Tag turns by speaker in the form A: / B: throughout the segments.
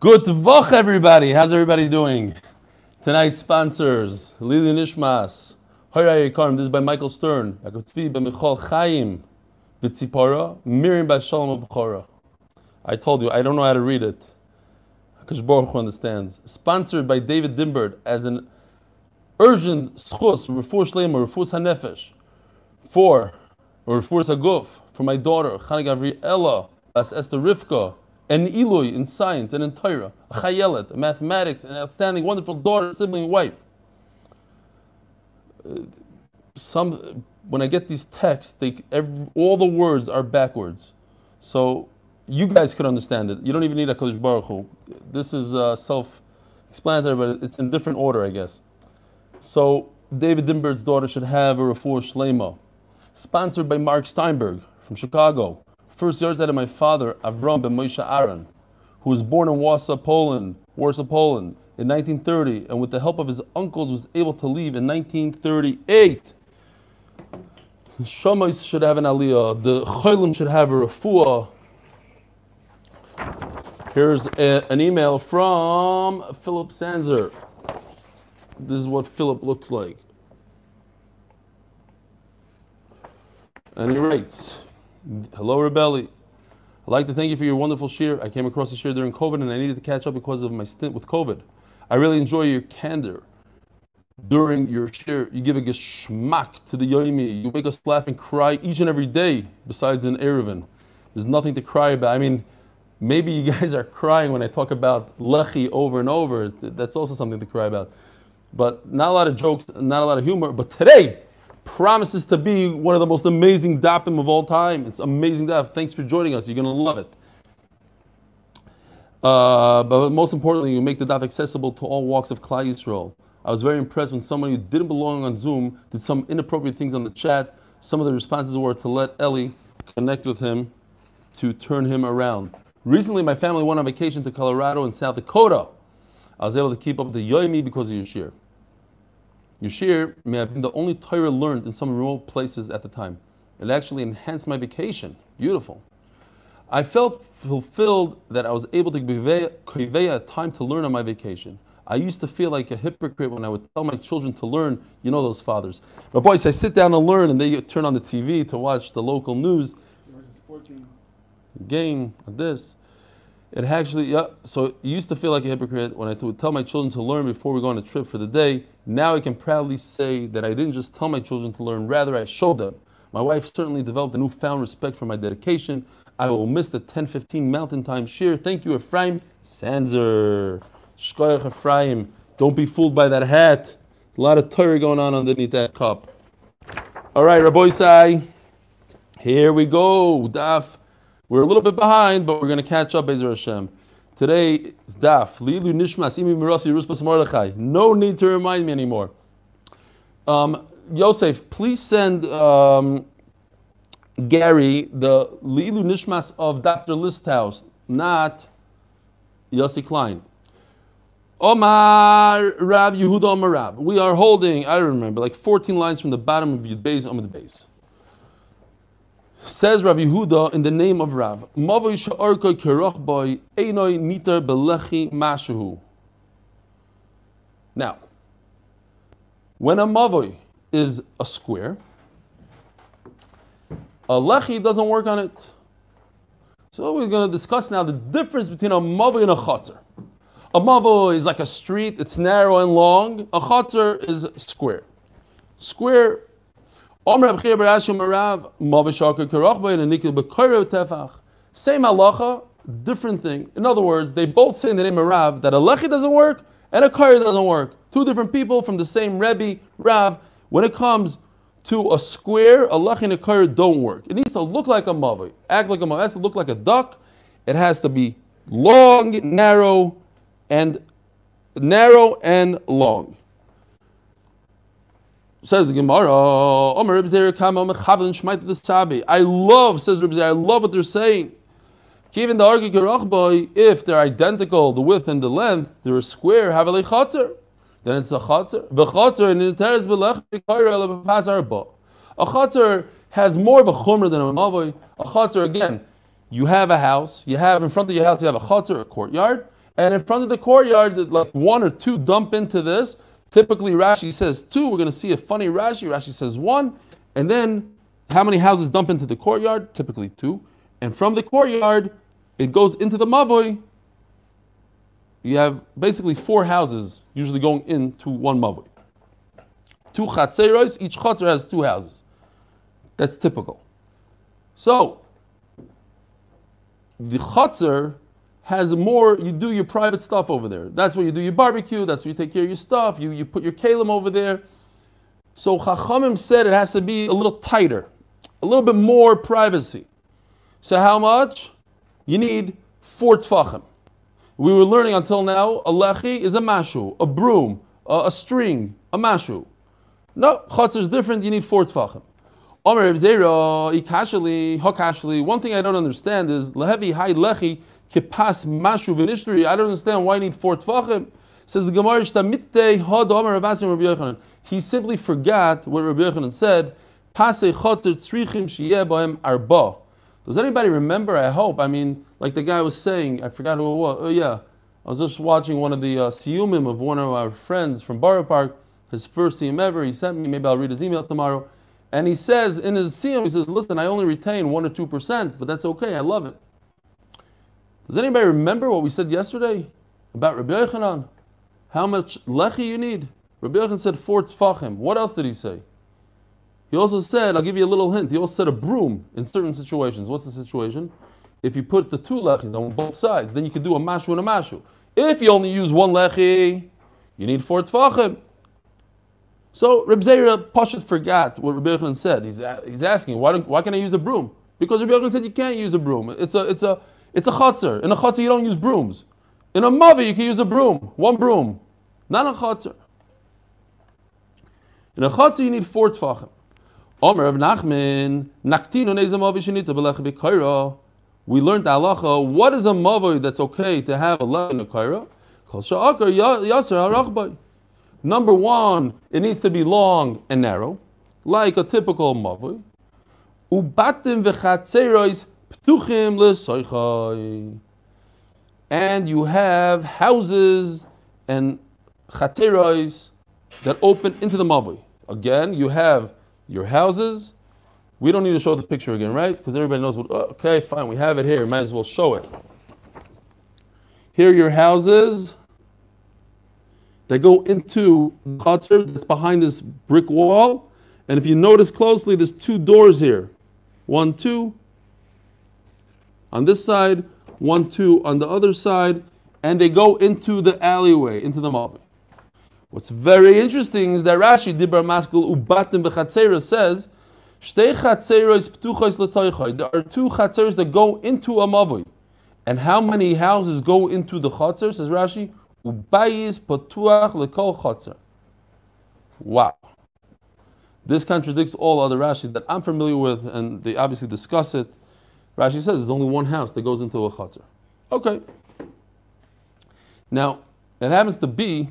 A: Good vach, everybody. How's everybody doing? Tonight's sponsors: Lili Nishmas, Horay Yikarim. This is by Michael Stern. Akotzvi by Michal Chaim, Vitzipora, Miriam by Shalom Bechora. I told you I don't know how to read it. Hakadosh Baruch Hu understands. Sponsored by David Dimbert as an urgent schus refuah shleima refuah hanefesh for refuah haguf for my daughter Chana Gavriela as Esther Rivka. And Eloi in science and in Torah, a chayelet, mathematics, an outstanding, wonderful daughter, sibling, wife. When I get these texts, all the words are backwards. So you guys could understand it. You don't even need HaKadosh Baruch Hu. This is self-explanatory, but it's in different order, I guess. So David Dimbert's daughter should have a refuah shleima. Sponsored by Mark Steinberg from Chicago. First yard of my father, Avram ben Moshe Aaron, who was born in Warsaw, Poland, in 1930, and with the help of his uncles was able to leave in 1938. The Shammais should have an aliyah. The Cholim should have a refuah. Here's an email from Philip Sanzer. This is what Philip looks like. And he writes, "Hello, Rebelli. I'd like to thank you for your wonderful shiur. I came across the shiur during COVID and I needed to catch up because of my stint with COVID. I really enjoy your candor. During your shiur, you give a geschmack to the Yomi. You make us laugh and cry each and every day, besides in Eruvin. There's nothing to cry about. I mean, maybe you guys are crying when I talk about Lechi over and over. That's also something to cry about. But not a lot of jokes, not a lot of humor. But today promises to be one of the most amazing dapim of all time. It's amazing daf. Thanks for joining us. You're going to love it. But most importantly, you make the daf accessible to all walks of Klal Yisrael. I was very impressed when someone who didn't belong on Zoom did some inappropriate things on the chat. Some of the responses were to let Eli connect with him to turn him around. Recently, my family went on vacation to Colorado and South Dakota. I was able to keep up the Yomi because of your shiur. Your shiur may have been the only Torah learned in some remote places at the time. It actually enhanced my vacation. Beautiful. I felt fulfilled that I was able to convey a time to learn on my vacation. I used to feel like a hypocrite when I would tell my children to learn. You know those fathers. But boys, I sit down and learn and they turn on the TV to watch the local news. Game, this. It actually, so it used to feel like a hypocrite when I would tell my children to learn before we go on a trip for the day. Now I can proudly say that I didn't just tell my children to learn, rather I showed them. My wife certainly developed a newfound respect for my dedication. I will miss the 10:15 Mountain Time shiur. Thank you, Ephraim Sanzer. Shkoyach Ephraim. Don't be fooled by that hat. A lot of Torah going on underneath that cup. All right, Rabbi Sai. Here we go. Daf. We're a little bit behind, but we're going to catch up, Be'ezer Hashem. Today is Daf. Lilu Nishmas Imi Mirasi Ruspas Mordechai. No need to remind me anymore. Yosef, please send Gary the Lilu Nishmas of Dr. Listhouse, not Yossi Klein. Omar Rav Yehuda Omar Rav. We are holding, I remember, like 14 lines from the bottom of Amud Beis, Amud Beis. Says Rav Yehuda in the name of Rav, Mavoy sha'arkoi kerach boy einoi nitar belechi mashuhu. Now, when a mavoy is a square, a lechi doesn't work on it. So we're going to discuss now the difference between a mavoy and a chotzer. A mavoy is like a street, it's narrow and long. A chotzer is square. Square. Same halacha, different thing. In other words, they both say in the name of Rav that a lechi doesn't work and a kair doesn't work. Two different people from the same Rebbe, Rav. When it comes to a square, a lechi and a kair don't work. It needs to look like a mavoi, act like a mavoi. It has to look like a duck. It has to be long, narrow, and long. Says the Gemara, I love, says Reb Zera, I love what they're saying. Even the argi gerachboy, if they're identical, the width and the length, they're a square, have a chotzer. Then it's a chotzer. A chotzer has more of a chumrah than a mavoi. A chotzer, again, you have a house, you have in front of your house, you have a chotzer, a courtyard, and in front of the courtyard, like one or two dump into this. Typically, Rashi says two. We're going to see a funny Rashi. Rashi says one. And then, how many houses dump into the courtyard? Typically two. And from the courtyard, it goes into the mavoi. You have basically four houses, usually going into one mavoi. Two chatzeros. Each chatzer has two houses. That's typical. So, the chatzer has more, you do your private stuff over there. That's where you do your barbecue, that's where you take care of your stuff, you put your kalim over there. So Chachamim said it has to be a little tighter, a little bit more privacy. So how much? You need 4 tfachim. We were learning until now, a lechi is a mashu, a broom, a string, a mashu. No, chatzar is different, you need 4 tfachim. Omer Zera, ikashali, one thing I don't understand is, lehevi hai lechi, kipas mashu v'nishtri. I don't understand why you need 4 tfachim. Says the Gemara, he simply forgot what Rabbi Yochanan said. Does anybody remember? I hope. I mean, like the guy was saying, I forgot who it was. Oh yeah, I was just watching one of the siyumim of one of our friends from Borough Park, his first siyum ever. He sent me, maybe I'll read his email tomorrow. And he says in his siyum, he says, listen, I only retain 1 or 2%, but that's okay, I love it. Does anybody remember what we said yesterday about Rabbi Yochanan? How much lechi you need? Rabbi Yochanan said 4 tfachim. What else did he say? He also said, I'll give you a little hint, he also said a broom in certain situations. What's the situation? If you put the 2 lechis on both sides, then you can do a mashu and a mashu. If you only use 1 lechi, you need 4 tfachim. So Reb Zera Pashut forgot what Rabbi Yochanan said. He's asking, why can't I use a broom? Because Rabbi Yochanan said you can't use a broom. It's a chatzar. In a chatzar you don't use brooms. In a mavi you can use a broom, 1 broom, not a chatzar. In a chatzar you need 4 tfachim. Omer of Nachman, naktinu neiz mavi shenita b'lecha b'kaira. We learned halacha. What is a mavi that's okay to have a lecha in a kaira? Kol sha'akar yaser harachbay. Number 1, it needs to be long and narrow, like a typical mavi. Ubatim v'chatzeros ptuchim l'soichai. And you have houses and chatzeros that open into the mavi. Again, you have your houses. We don't need to show the picture again, right? Because everybody knows what. Okay, fine, we have it here. Might as well show it. Here are your houses. They go into the chatzar that's behind this brick wall. And if you notice closely, there's 2 doors here. 1, 2 on this side, 1, 2 on the other side, and they go into the alleyway, into the mavi. What's very interesting is that Rashi, Dibra Maskul Ubatim B'Chatzera says, Shtei Chatzeros P'tuchos L'Toichai. There are 2 chatzeros that go into a mavi. And how many houses go into the chatzer, says Rashi? Ubayis Patuach L'Kol Chatzer. Wow. This contradicts all other Rashis that I'm familiar with, and they obviously discuss it. Rashi says there's only 1 house that goes into a chatzer. Okay. Now, it happens to be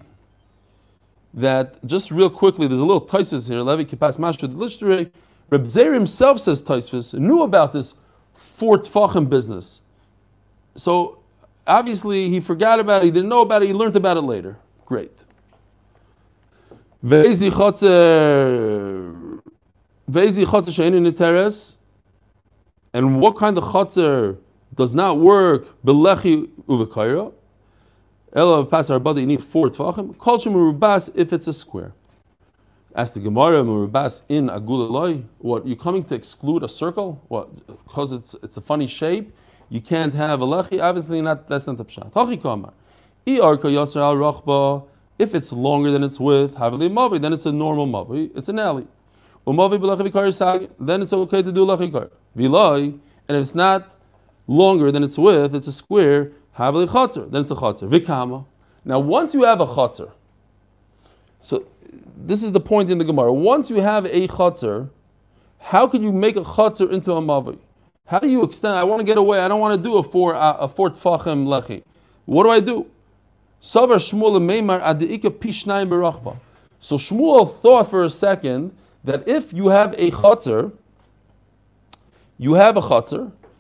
A: that, just real quickly, there's a little Tosfos here. Levi Kipas Mashud Lishtre. Reb Zera himself says Tosfos knew about this 4 tfachim business. So, obviously, he forgot about it, he didn't know about it, he learned about it later. Great. Ve'ezi chatzer she'einu niteres. And what kind of chatzar does not work? Belechi uvekayra. Ela pasar body, you need 4 tfachim. Kol shemurubas if it's a square. Ask the Gemara, murubas in agulaloi. What, you coming to exclude a circle? What? Because it's a funny shape. You can't have a lechi. Obviously not. That's not the pshat. Hachi kamar. Iarka yasser al rachba. If it's longer than its width, haveli mavi. Then it's a normal mavi. It's an alley. Then it's okay to do lachikar. Vilai, and if it's not longer than its width, it's a square. Havli chatzar, then it's a chatzar. Vikama. Now, once you have a chatzar, so this is the point in the Gemara. Once you have a chatzar, how can you make a chatzar into a mavi? How do you extend? I want to get away. I don't want to do a 4 tfachim lechi. What do I do? Savar Shmuel meimar adika pishnayim berachba. So Shmuel thought for a second that if you have a chatzar,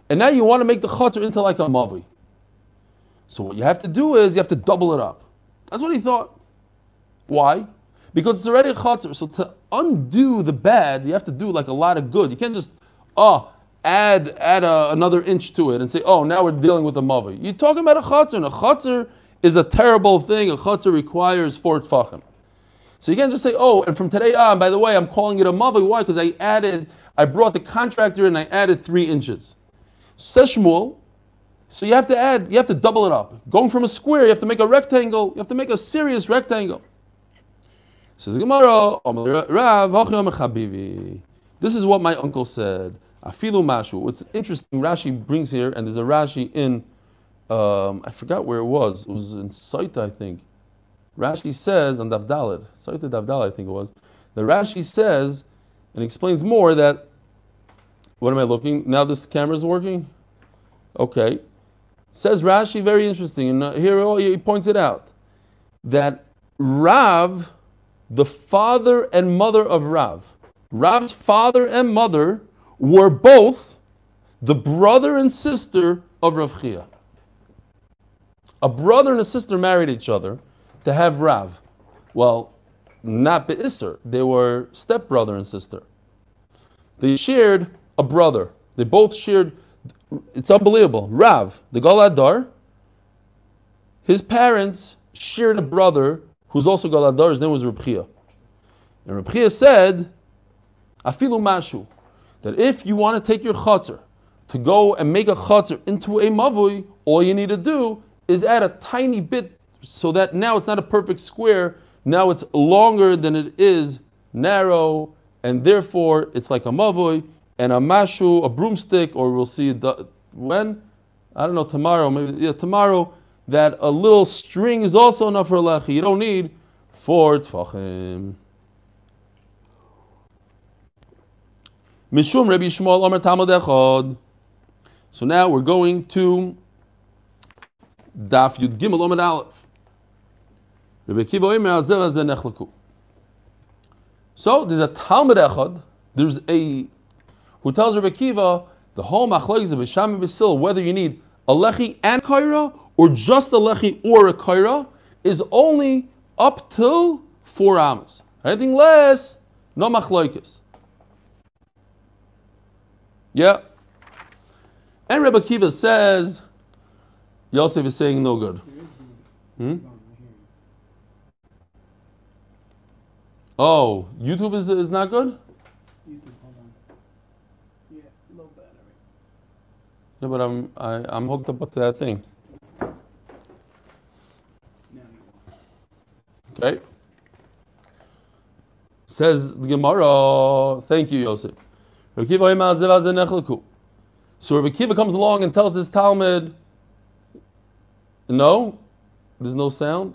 A: and now you want to make the chatzar into like a mavi. So what you have to do is you have to double it up. That's what he thought. Why? Because it's already a chatzar. So to undo the bad, you have to do like a lot of good. You can't just add another inch to it and say, oh, now we're dealing with a mavi. You're talking about a chatzar, and a chatzar is a terrible thing. A chatzar requires 4 tfachim. So you can't just say, oh, and from today on, by the way, I'm calling it a mavi. Why? Because I brought the contractor and I added 3 inches. Says Shmuel, so you have to double it up. Going from a square, you have to make a rectangle. You have to make a serious rectangle. Says Gemara, this is what my uncle said. Afilu mashu. What's interesting, Rashi brings here, and there's a Rashi in, I forgot where it was. It was in Saita, I think. Rashi says on Daf Daled, Saita Daf Daled, I think it was. The Rashi says and explains more that. What am I looking? Now this camera is working. Okay. Says Rashi, very interesting, and here he points it out that Rav, the father and mother of Rav's father and mother were both the brother and sister of Rav Chia. A brother and a sister married each other to have Rav. Well, not Be'isr. They were stepbrother and sister. They shared a brother. They both shared. It's unbelievable. Rav, the Galadar, his parents shared a brother who's also Galadar. His name was Reb Chia. And Reb Chia said, Afilu mashu, that if you want to take your chatzar to go and make a chatzar into a mavui, all you need to do is add a tiny bit so that now it's not a perfect square. Now it's longer than it is narrow, and therefore it's like a mavui. And a mashu, a broomstick, or we'll see when? I don't know, tomorrow, maybe, tomorrow, that a little string is also enough for a lechi. You don't need 4 tfachim. Mishum Rabbi Shmuel Omer Talmud Echad. So now we're going to Daf Yud Gimel Amud Aleph. Rabbi Akiva Omer Al Zeh Vazeh Nechlaku. So there's a Talmud Echad. There's a who tells Rabbi Akiva the whole machlokes of Bisham and Basil, whether you need a lechi and kaira or just a lechi or a kaira, is only up till 4 amas. Anything less, no machlokes. Yeah. And Rabbi Akiva says Yosef is saying no good. Oh, YouTube is not good? Yeah, but I'm hooked up to that thing. Okay. Says the Gemara, thank you, Yosef. So Rabbi Akiva comes along and tells his Talmud, no, there's no sound.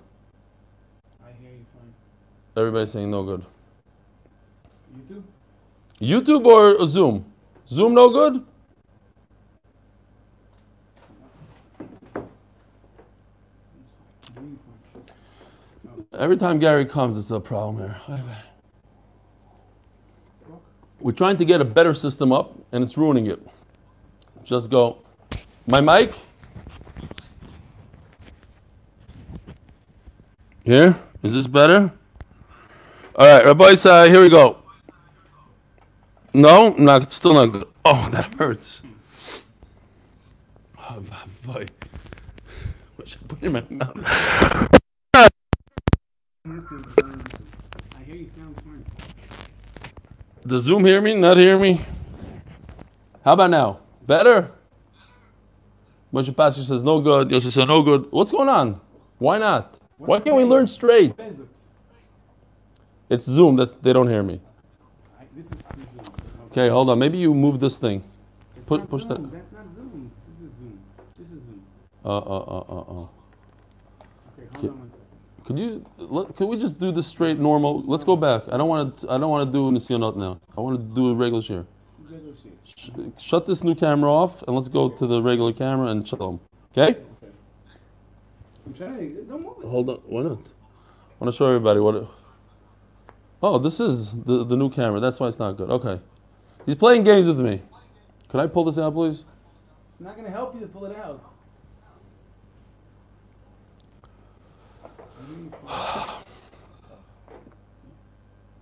B: I hear you fine.
A: Everybody's saying no good.
B: YouTube?
A: YouTube or Zoom? Zoom no good? Every time Gary comes, it's a problem here. We're trying to get a better system up, and it's ruining it. Just go. My mic? Here? Is this better? All right, Rabbi Say, here we go. No? Not, still not good. Oh, that hurts. Oh, boy. What should I put in my mouth?
B: I hear you sound fine.
A: Does Zoom hear me? Not hear me? How about now? Better? Moshe Pastor says no good. Yosef says no good. What's going on? Why not? Why can't we learn straight? It's Zoom. They don't hear me. Okay, hold on. Maybe you move this thing. Push that.
B: That's not Zoom. This is Zoom. This is Zoom. Okay, hold on 1 second.
A: Could we just do this straight, normal? Let's go back. I don't want to do Nisyonot now. I want to do a regular share. Shut this new camera off and let's go to the regular camera and shalom. Okay?
B: I'm trying. Don't move it.
A: Hold on. Why not? I want to show everybody what. Oh, this is the new camera. That's why it's not good. Okay. He's playing games with me. Can I pull this out, please?
B: I'm not going to help you to pull it out.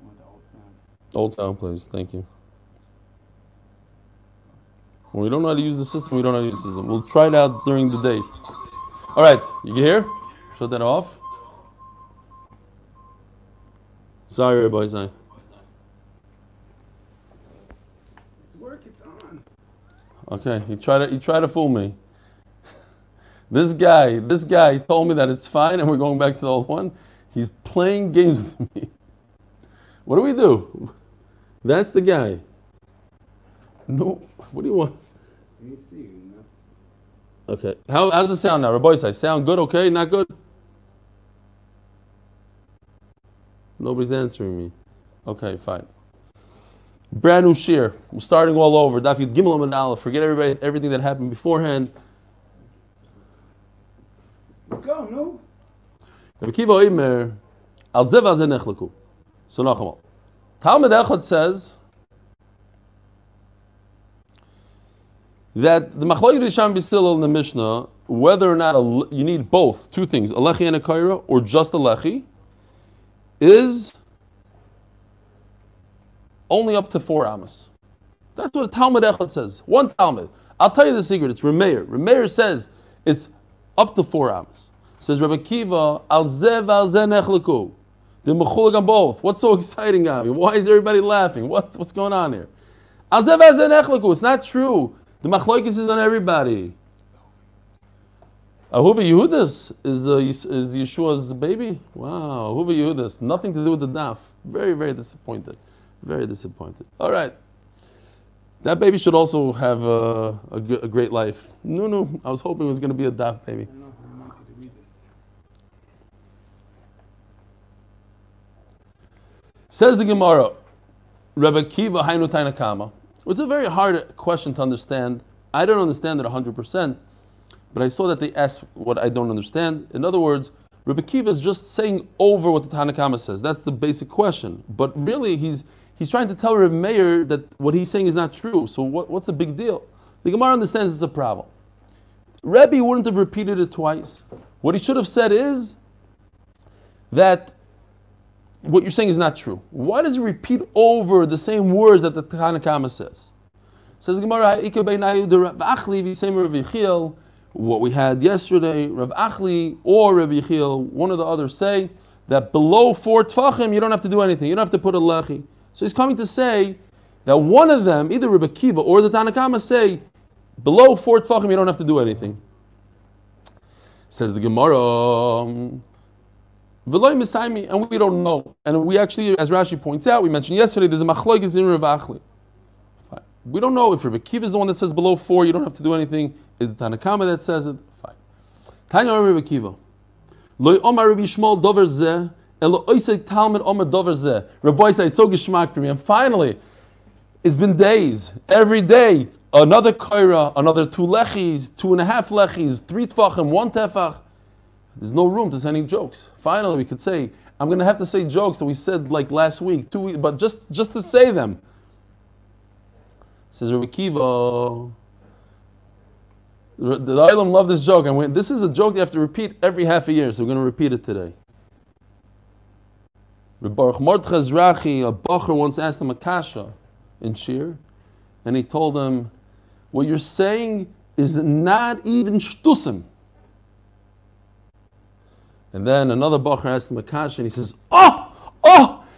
B: Want the old sound.
A: Old sound, please. Thank you. When we don't know how to use the system, we don't know how to use the system. We'll try it out during the day. All right, you can hear? Shut that off. Sorry, boys.
B: It's work, it's on.
A: Okay, he tried to fool me. This guy told me that it's fine and we're going back to the old one. He's playing games with me. What do we do? That's the guy. No, what do you want?
B: Let me see.
A: Okay, how's the sound now? Rabbi say, sound good, okay, not good? Nobody's answering me. Okay, fine. Brand new shiur. We're starting all over. Daf Yomi Amud Aleph. Forget everything that happened beforehand.
B: Let's go, no?
A: Rabbi Kiva Omer, al zev al ze nechleku. So nachamal. Talmud Echad says that the Machlokes B'Sham B'Sillel in the Mishnah, whether or not you need both, two things, a lechi and a kaira, or just a lechi, is only up to 4 amos. That's what Talmud Echad says. One Talmud. I'll tell you the secret. It's Remeir. Remeir says it's up to 4 amos. Says Rabbi Kiva, al zev al ze nechleku. The mechulik on both. What's so exciting about me? Why is everybody laughing? What's going on here? Al zev al ze nechleku. It's not true. The machlokes is on everybody. Ahuva Yehudas is Yeshua's baby. Wow, Ahuva Yehudas. Nothing to do with the daf. Very, very disappointed. Very disappointed. All right. That baby should also have a great life. No. I was hoping it was going to be a daf baby.
B: I don't know who wants you to read this.
A: Says the Gemara, Rebbe Kiva Hainu Tainakama. It's a very hard question to understand. I don't understand it 100%, but I saw that they asked what I don't understand. In other words, Rebbe Kiva is just saying over what the Tanakama says. That's the basic question. But really, he's trying to tell Rebbe Meir that what he's saying is not true. So what's the big deal? The Gemara understands it's a problem. Rebbe wouldn't have repeated it twice. What he should have said is that what you're saying is not true. Why does he repeat over the same words that the Tanakama says? Says the Gemara, what we had yesterday, Rav Achli or Rav Yechiel, one or the other say that below 4 tfachim you don't have to do anything. You don't have to put a lechi. So he's coming to say that one of them, either Rebbe Kiva or the Tanakama, say below 4 tfachim you don't have to do anything. Says the Gemara, V'loi Misaimi, and we don't know. And we actually, as Rashi points out, we mentioned yesterday, there's a machlokes in Rav Achli. We don't know if Rebbe Kiva is the one that says below 4 you don't have to do anything. Is the Tanakama that says it? Fine. Tanya Rebbe Kiva. Loi Omar Rebbe Shmuel Dover Zeh, Elo Oisei Talmud Omar Dover Zeh. Rabbi said, it's so geschmack for me. And finally, it's been days. Every day, another koira, another 2 lechis, 2.5 lechis, 3 tfachim, 1 tefach. There's no room to say any jokes. Finally, we could say, I'm going to have to say jokes that we said like last week, 2 weeks, but just to say them. Says Rebbe Kiva, the Olam love this joke, and this is a joke you have to repeat every half a year, so we're going to repeat it today. Reb Baruch Mordechai Zrachi, a bacher, once asked him a kasha in Shiur, and he told him, what you're saying is not even shtusim. And then another bacher asked him a kasha, and he says,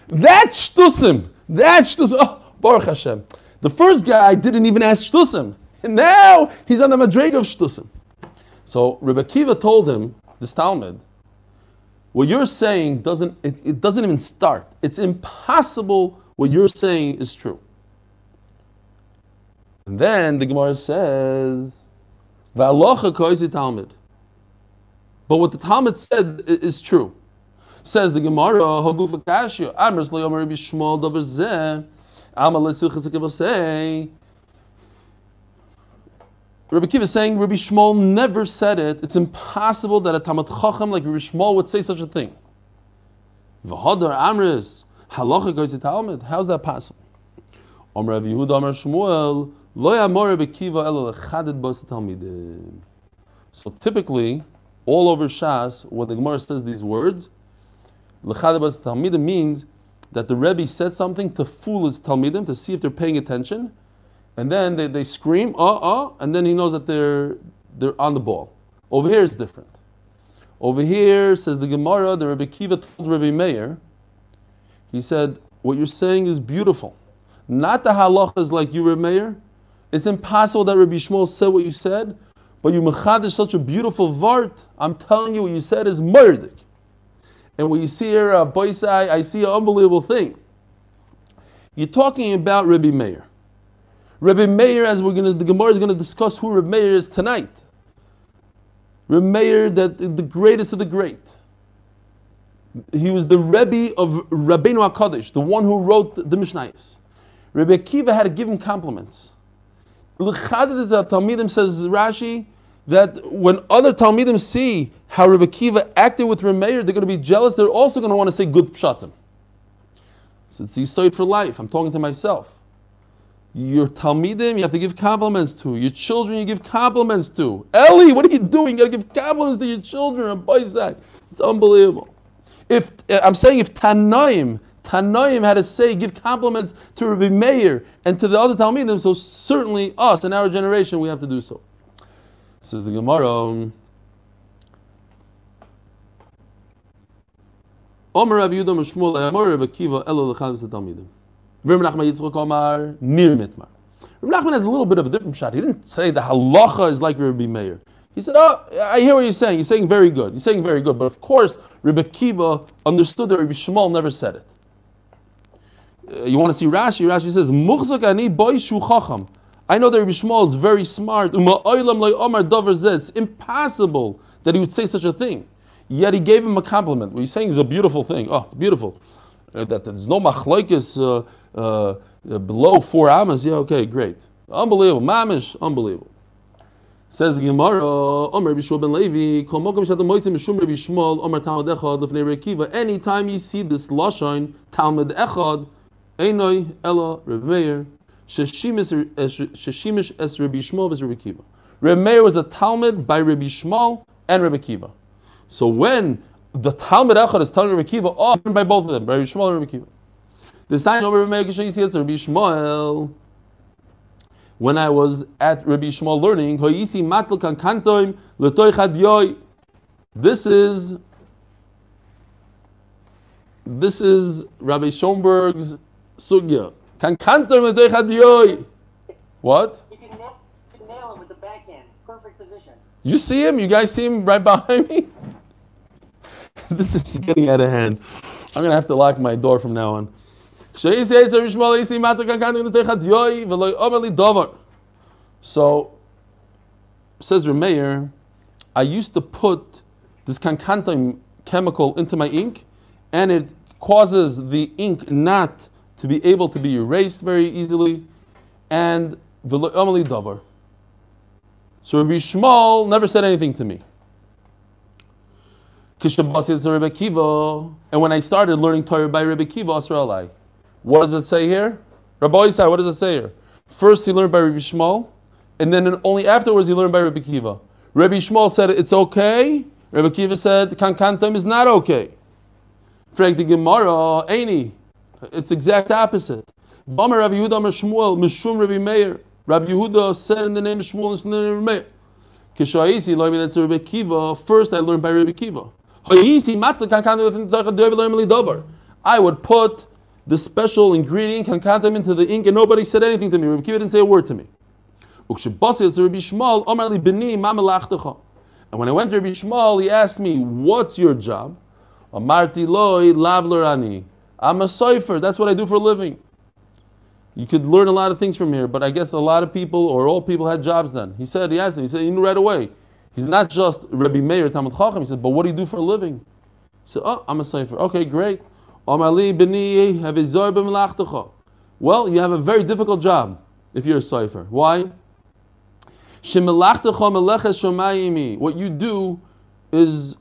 A: that's shtusim! That's shtusim! Oh, Baruch Hashem. The first guy didn't even ask shtusim, and now he's on the madrega of shtusim. So Rebbe Kiva told him, this Talmud, what you're saying doesn't even start. It's impossible what you're saying is true. And then the Gemara says, V'alocha koisi Talmud. But what the Talmud said is true. Says the Gemara, Haguf Akashia, Amrs lo yomer Rabbi Shmuel davar zeh. Rebbe Kiva is saying Rabbi Shmuel never said it. It's impossible that a Talmud Chacham like Rabbi Shmuel would say such a thing. V'hadar Amris halacha goes to Talmud. How's that possible? Amar Rabbi Yehuda Amar Shmuel lo yamor Rabbi Kiva elo lechaded bos talmidim. So typically, all over Shas, when the Gemara says these words, L'chadabas Talmidim means that the Rebbe said something to fool his Talmidim, to see if they're paying attention, and then they scream, and then he knows that they're on the ball. Over here it's different. Over here, says the Gemara, the Rebbe Kiva told Rebbe Meir, he said, what you're saying is beautiful. Not the halacha is like you, Rebbe Meir. It's impossible that Rebbe Shmuel said what you said, but you mechadish such a beautiful vort. I'm telling you, what you said is murdik. And what you see here, Boisai, I see an unbelievable thing. You're talking about Rebbe Meir. Rebbe Meir, as the Gemara is going to discuss who Rebbe Meir is tonight. Rebbe Meir, that the greatest of the great. He was the Rebbe of Rabbeinu HaKadosh, the one who wrote the Mishnayos. Rebbe Akiva had to give him compliments. L'chadad Talmidim, says Rashi, that when other Talmidim see how Rebbe Akiva acted with Rebbe Meir, they're going to be jealous. They're also going to want to say good pshatim. So it's Yisoid for life. I'm talking to myself. Your Talmidim, you have to give compliments to. Your children, you give compliments to. Eli, what are you doing? You got to give compliments to your children on both sides. It's unbelievable. If Tanaim had to say, give compliments to Rebbe Meir and to the other Talmidim, so certainly us in our generation, we have to do so. Says the Gemara, Omer Rav Yehuda Mishmuel Amor Rebbe Kiva Elo L'Chavis Talmidim. Rebbe Nachman Yitzchak Omar Nir Mitmar. Rebbe Nachman has a little bit of a different shot. He didn't say the halacha is like Rebbe Meir. He said, I hear what you're saying. You're saying very good. You're saying very good. But of course, Rebbe Kiva understood that Rebbe Shmuel never said it. You want to see Rashi? Rashi says, Muchzak ani boy shu chacham. I know that Rebbe Shmuel is very smart. It's impossible that he would say such a thing. Yet he gave him a compliment. What he's saying is a beautiful thing. Oh, it's beautiful. That there's no machlokes below 4 amas. Yeah, okay, great. Unbelievable. Mamish, unbelievable. Says the Gemara, Omer Bishua ben Levi, Kol Mokom Shatam Moitzim Mishum Rebbe Shmuel, Omer Talmud Echad Lefnei Rebbe Kiva. Anytime you see this lashon Talmud Echad, Einoi Ela Rebbe Meir, Sheshimish es Rebbe Shmuel v'es Rebbe Kiva. Rebbe Meir was a Talmud by Rebbe Shmuel and Rebbe Kiva. So when the Talmud Echad is telling Rebbe Kiva, by both of them, by Rebbe Shmuel and Rebbe Kiva. The sign over Rebbe Meir Kishay Yitzchak Rebbe Shmuel. When I was at Rebbe Shmuel learning, this is Rabbi Schoenberg's sugya. What?
C: You can nail him with the backhand. Perfect position.
A: You see him? You guys see him right behind me? This is getting out of hand. I'm going to have to lock my door from now on. So, says Remeir, I used to put this kankantim chemical into my ink, and it causes the ink not to be able to be erased very easily, and v'lo amali davar. So Rabbi Shmuel never said anything to me. And when I started learning Torah by Rebbe Kiva, Asra Alai. What does it say here? Rabbi Isai, what does it say here? First he learned by Rebbe Shmuel, and then only afterwards he learned by Rebbe Kiva. Rebbe Shmuel said it's okay. Rebbe Kiva said kankantam is not okay. Frag the Gemara, Eini. It's exact opposite. Bamar Rabbi Yehuda Shmuel Mishum Rebbe Meir. Rabbi Yehuda said in the name of Shmuel and in the name of Rebbe Meir. Kishaisi loy that's Rebbe Kiva. First I learned by Rebbe Kiva. I would put the special ingredient kankantam into the ink, and nobody said anything to me. Rebbe Kiva didn't say a word to me. And when I went to Rebbe Shmuel, he asked me, "What's your job?" Amarti loy lavlerani. I'm a sofer. That's what I do for a living. You could learn a lot of things from here, but I guess a lot of people or all people had jobs then. He said, he said, he knew right away. He's not just Rebbe Meir, Talmud Chacham. He said, but what do you do for a living? He said, I'm a sofer. Okay, great. Well, you have a very difficult job if you're a sofer. Why? What you do is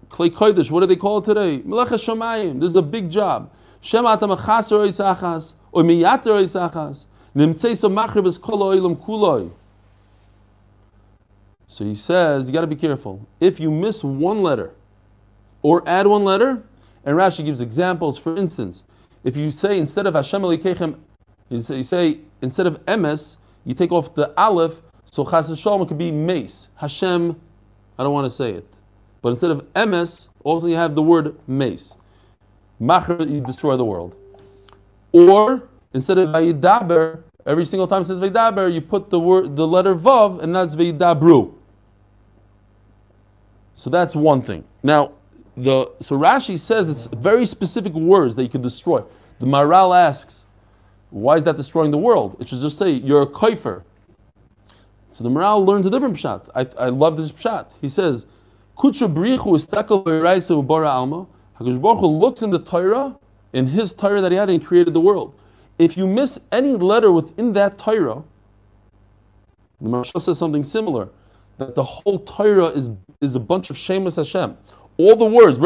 A: Klei Kodesh. What do they call it today? Meleches Shomayim. This is a big job. Shema ata mechaser oisachas or miyater oisachas nimtzei so machriv es kol oilam kuloi. So he says, you got to be careful. If you miss one letter or add one letter, and Rashi gives examples. For instance, if you say instead of Hashem Elikechem, you say instead of emes, you take off the aleph, so chas v'shalom could be mace. Hashem, I don't want to say it. But instead of emes, also you have the word mace. Macher, you destroy the world. Or instead of vayidaber, every single time it says vayidaber, you put the letter vav, and that's vayidabru. So that's one thing. Now, so Rashi says it's very specific words that you can destroy. The Maral asks, why is that destroying the world? It should just say, you're a koifer. So the Maral learns a different pshat. I love this pshat. He says, Kutsha brichu istakel v'iraisa ubara alma. HaKadosh Baruch Hu looks in the Torah, in his Torah that he had, and he created the world. If you miss any letter within that Torah, the Maharsha says something similar, that the whole Torah is a bunch of Shemus Hashem. All the words,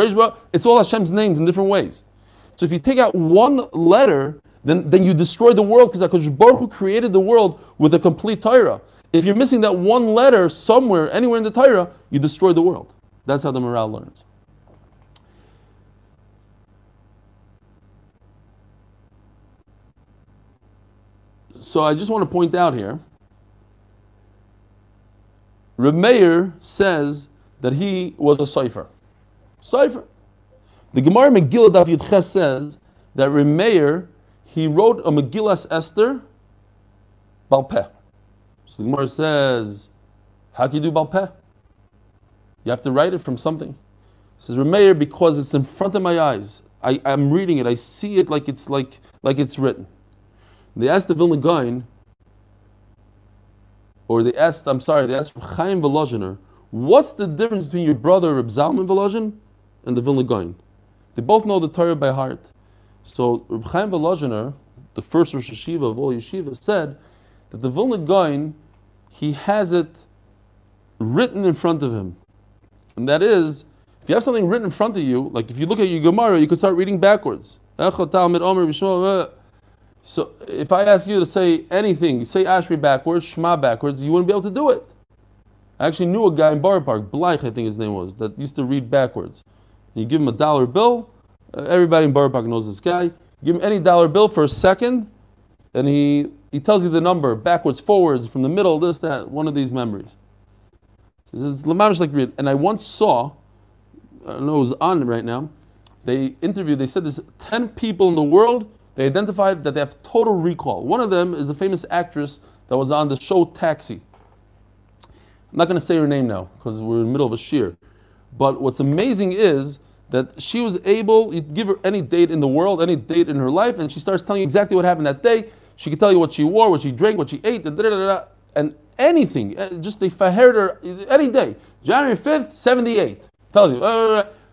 A: it's all Hashem's names in different ways. So if you take out one letter, then you destroy the world, because HaKadosh Baruch Hu created the world with a complete Torah. If you're missing that one letter somewhere, anywhere in the Torah, you destroy the world. That's how the Maral learns. So I just want to point out here, Reb Meir says that he was a cipher. Cipher. The Gemara Megillah Daf Yudches says that Reb Meir, he wrote a Megillas Esther Bal Peh. So the Gemara says, how can you do Bal Peh? You have to write it from something. It says Reb Meir, because it's in front of my eyes. I'm reading it. I see it like it's written. They asked the Vilna Gaon, they asked Chaim Volozhiner, what's the difference between your brother Reb Zalman Volozhin and the Vilna Gaon? They both know the Torah by heart. So Reb Chaim Volozhiner, the first Rosh Yeshiva of all yeshivas, said that the Vilna Gaon, he has it written in front of him. And that is, if you have something written in front of you, like if you look at your Gemara, you could start reading backwards. So if I ask you to say anything, say Ashri backwards, Shema backwards, you wouldn't be able to do it. I actually knew a guy in Borough Park, Bleich I think his name was, that used to read backwards. And you give him $1 bill, everybody in Borough Park knows this guy, give him any dollar bill for a second, and he tells you the number, backwards, forwards, from the middle, this, that, one of these memories. So it's Lamamish like read. And I once saw, I don't know, it was on right now, they said there's 10 people in the world, they identified that they have total recall. One of them is a famous actress that was on the show Taxi. I'm not going to say her name now because we're in the middle of a shiur. But what's amazing is that she was able, you give her any date in the world, any date in her life, and she starts telling you exactly what happened that day. She can tell you what she wore, what she drank, what she ate, and anything. Just they fahered her any day. January 5th, 78. Tells you.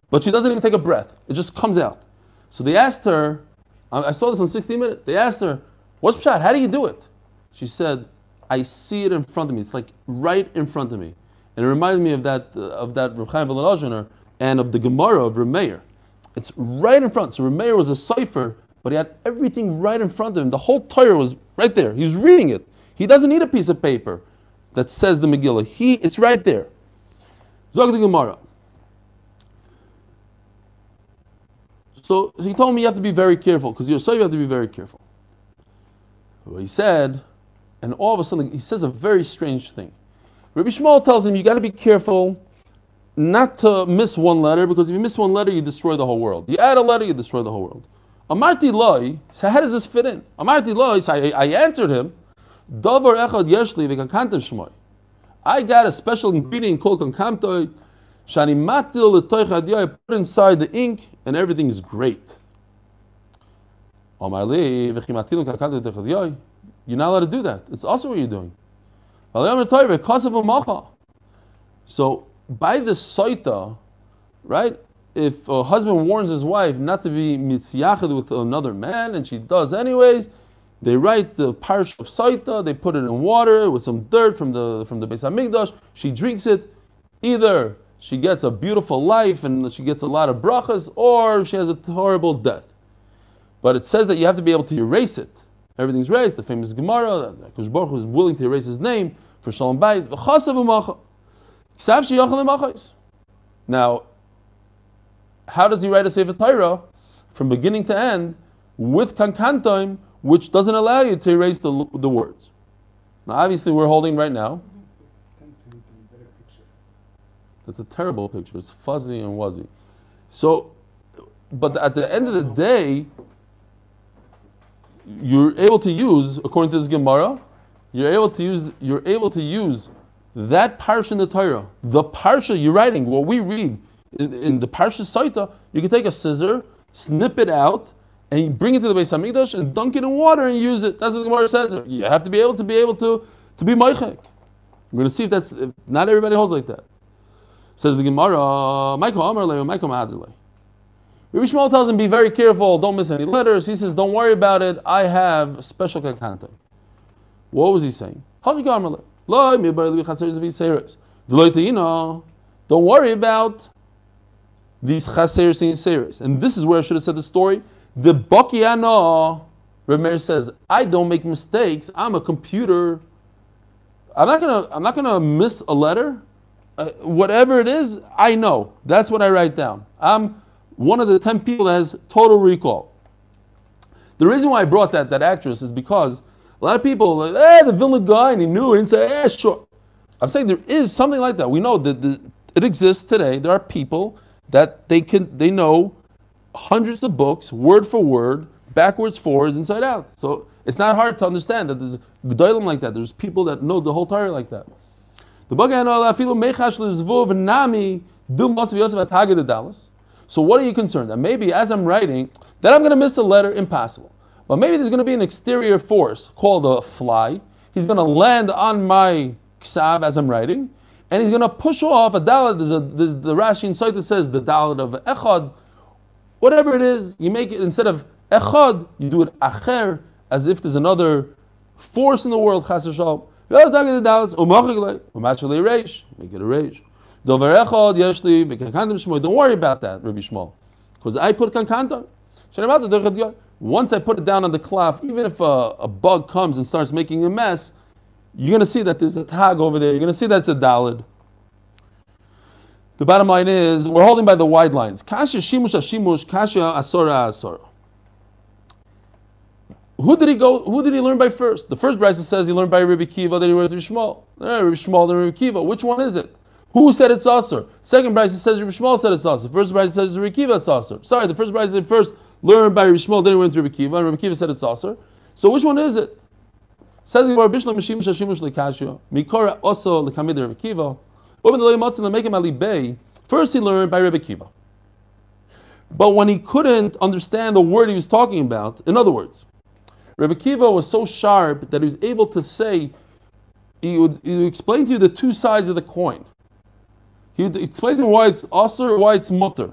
A: But she doesn't even take a breath. It just comes out. So they asked her, I saw this on 60 Minutes. They asked her, what's pshat? How do you do it? She said, I see it in front of me. It's like right in front of me. And it reminded me of that Reb Chaim Volozhiner and of the Gemara of Reb Meir. It's right in front. So Reb Meir was a cipher, but he had everything right in front of him. The whole Torah was right there. He was reading it. He doesn't need a piece of paper that says the Megillah. It's right there. Zog the Gemara. So he told me you have to be very careful, because you're so you have to be very careful. What he said, and all of a sudden he says a very strange thing. Rabbi Shmuel tells him you got to be careful not to miss one letter, because if you miss one letter, you destroy the whole world. You add a letter, you destroy the whole world. Amarti Loi, so how does this fit in? Amarti Loi, so I answered him, Davar echad yeshli v'kankantem shmoy. I got a special ingredient called kankamtoi. Shani matil l'toich hadiyah, I put inside the ink, and everything is great. You're not allowed to do that. It's also what you're doing. So by the soita, right? If a husband warns his wife not to be mitziyachid with another man, and she does anyways, they write the parish of soita, they put it in water with some dirt from the Beis Hamikdash. She drinks it. Either she gets a beautiful life and she gets a lot of brachas, or she has a horrible death. But it says that you have to be able to erase it. Everything's erased. The famous Gemara, that Kadosh Baruch Hu is willing to erase his name for Shalom Bayis. Now, how does he write a Sefer Torah from beginning to end with kankantoim, which doesn't allow you to erase the words? Now, obviously, we're holding right now. That's a terrible picture. It's fuzzy and wuzzy. So, but at the end of the day, you're able to use, according to this Gemara, you're able to use that parsha in the Torah, the parsha you're writing, what we read in the parsha Saita. You can take a scissor, snip it out, and you bring it to the Beis Hamikdash and dunk it in water and use it. That's what the Gemara says. You have to be able to be moichek. We're going to see if not everybody holds like that. Says the Gemara, Michael Amarle, Michael Ma'adile. Rabbi Shmuel tells him, be very careful, don't miss any letters. He says, don't worry about it, I have special kakanta. What was he saying? Don't worry about these chaseres and yiseres. And this is where I should have said the story. The Bakiana, Rabbi Meir says, I don't make mistakes, I'm a computer. I'm not gonna miss a letter. Whatever it is, I know. That's what I write down. I'm one of the 10 people that has total recall. The reason why I brought that actress is because a lot of people are like, the villain guy, and he knew it, and say, sure. I'm saying there is something like that. We know that it exists today. There are people that they know hundreds of books, word for word, backwards, forwards, inside out. So it's not hard to understand that there's gedolim like that. There's people that know the whole Torah like that. So what are you concerned? That maybe as I'm writing, that I'm going to miss a letter, impossible. But maybe there's going to be an exterior force called a fly. He's going to land on my ksav as I'm writing, and he's going to push off a dalet. There's the Rashi inside that says the dalet of echad. Whatever it is, you make it, instead of echad, you do it acher, as if there's another force in the world, chas v'shalom. Make it a rage. Don't worry about that, Rabbi Shmuel, because I put kankanton. Once I put it down on the cloth, even if a bug comes and starts making a mess, you're going to see that there's a tag over there. You're going to see that's a dalid. The bottom line is, we're holding by the wide lines. Kasha shimush hashimush, kasha asora asora. Who did he learn by first? The first brisa says he learned by Rabbi Kiva, then he learned Rabbi Shmuel. Rabbi Shmuel, then Rabbi Kiva. Which one is it? Who said it's asur? Second brisa says Rabbi Shmuel said it's asur. First brisa says Rabbi Kiva it's asur. Sorry, the first brisa said first learned by Rabbi Shmuel, then he went to Rabbi Kiva, and Rabbi Kiva said it's asur. So which one is it? Says the Gemara, Bishlam Hashimush Hashimush lekashia mikora also lekamid Rabbi Kiva. First he learned by Rabbi Kiva. But when he couldn't understand the word he was talking about, in other words, Rabbi Kiva was so sharp that he was able to say, he would explain to you the two sides of the coin. He would explain to you why it's asur or why it's mutter.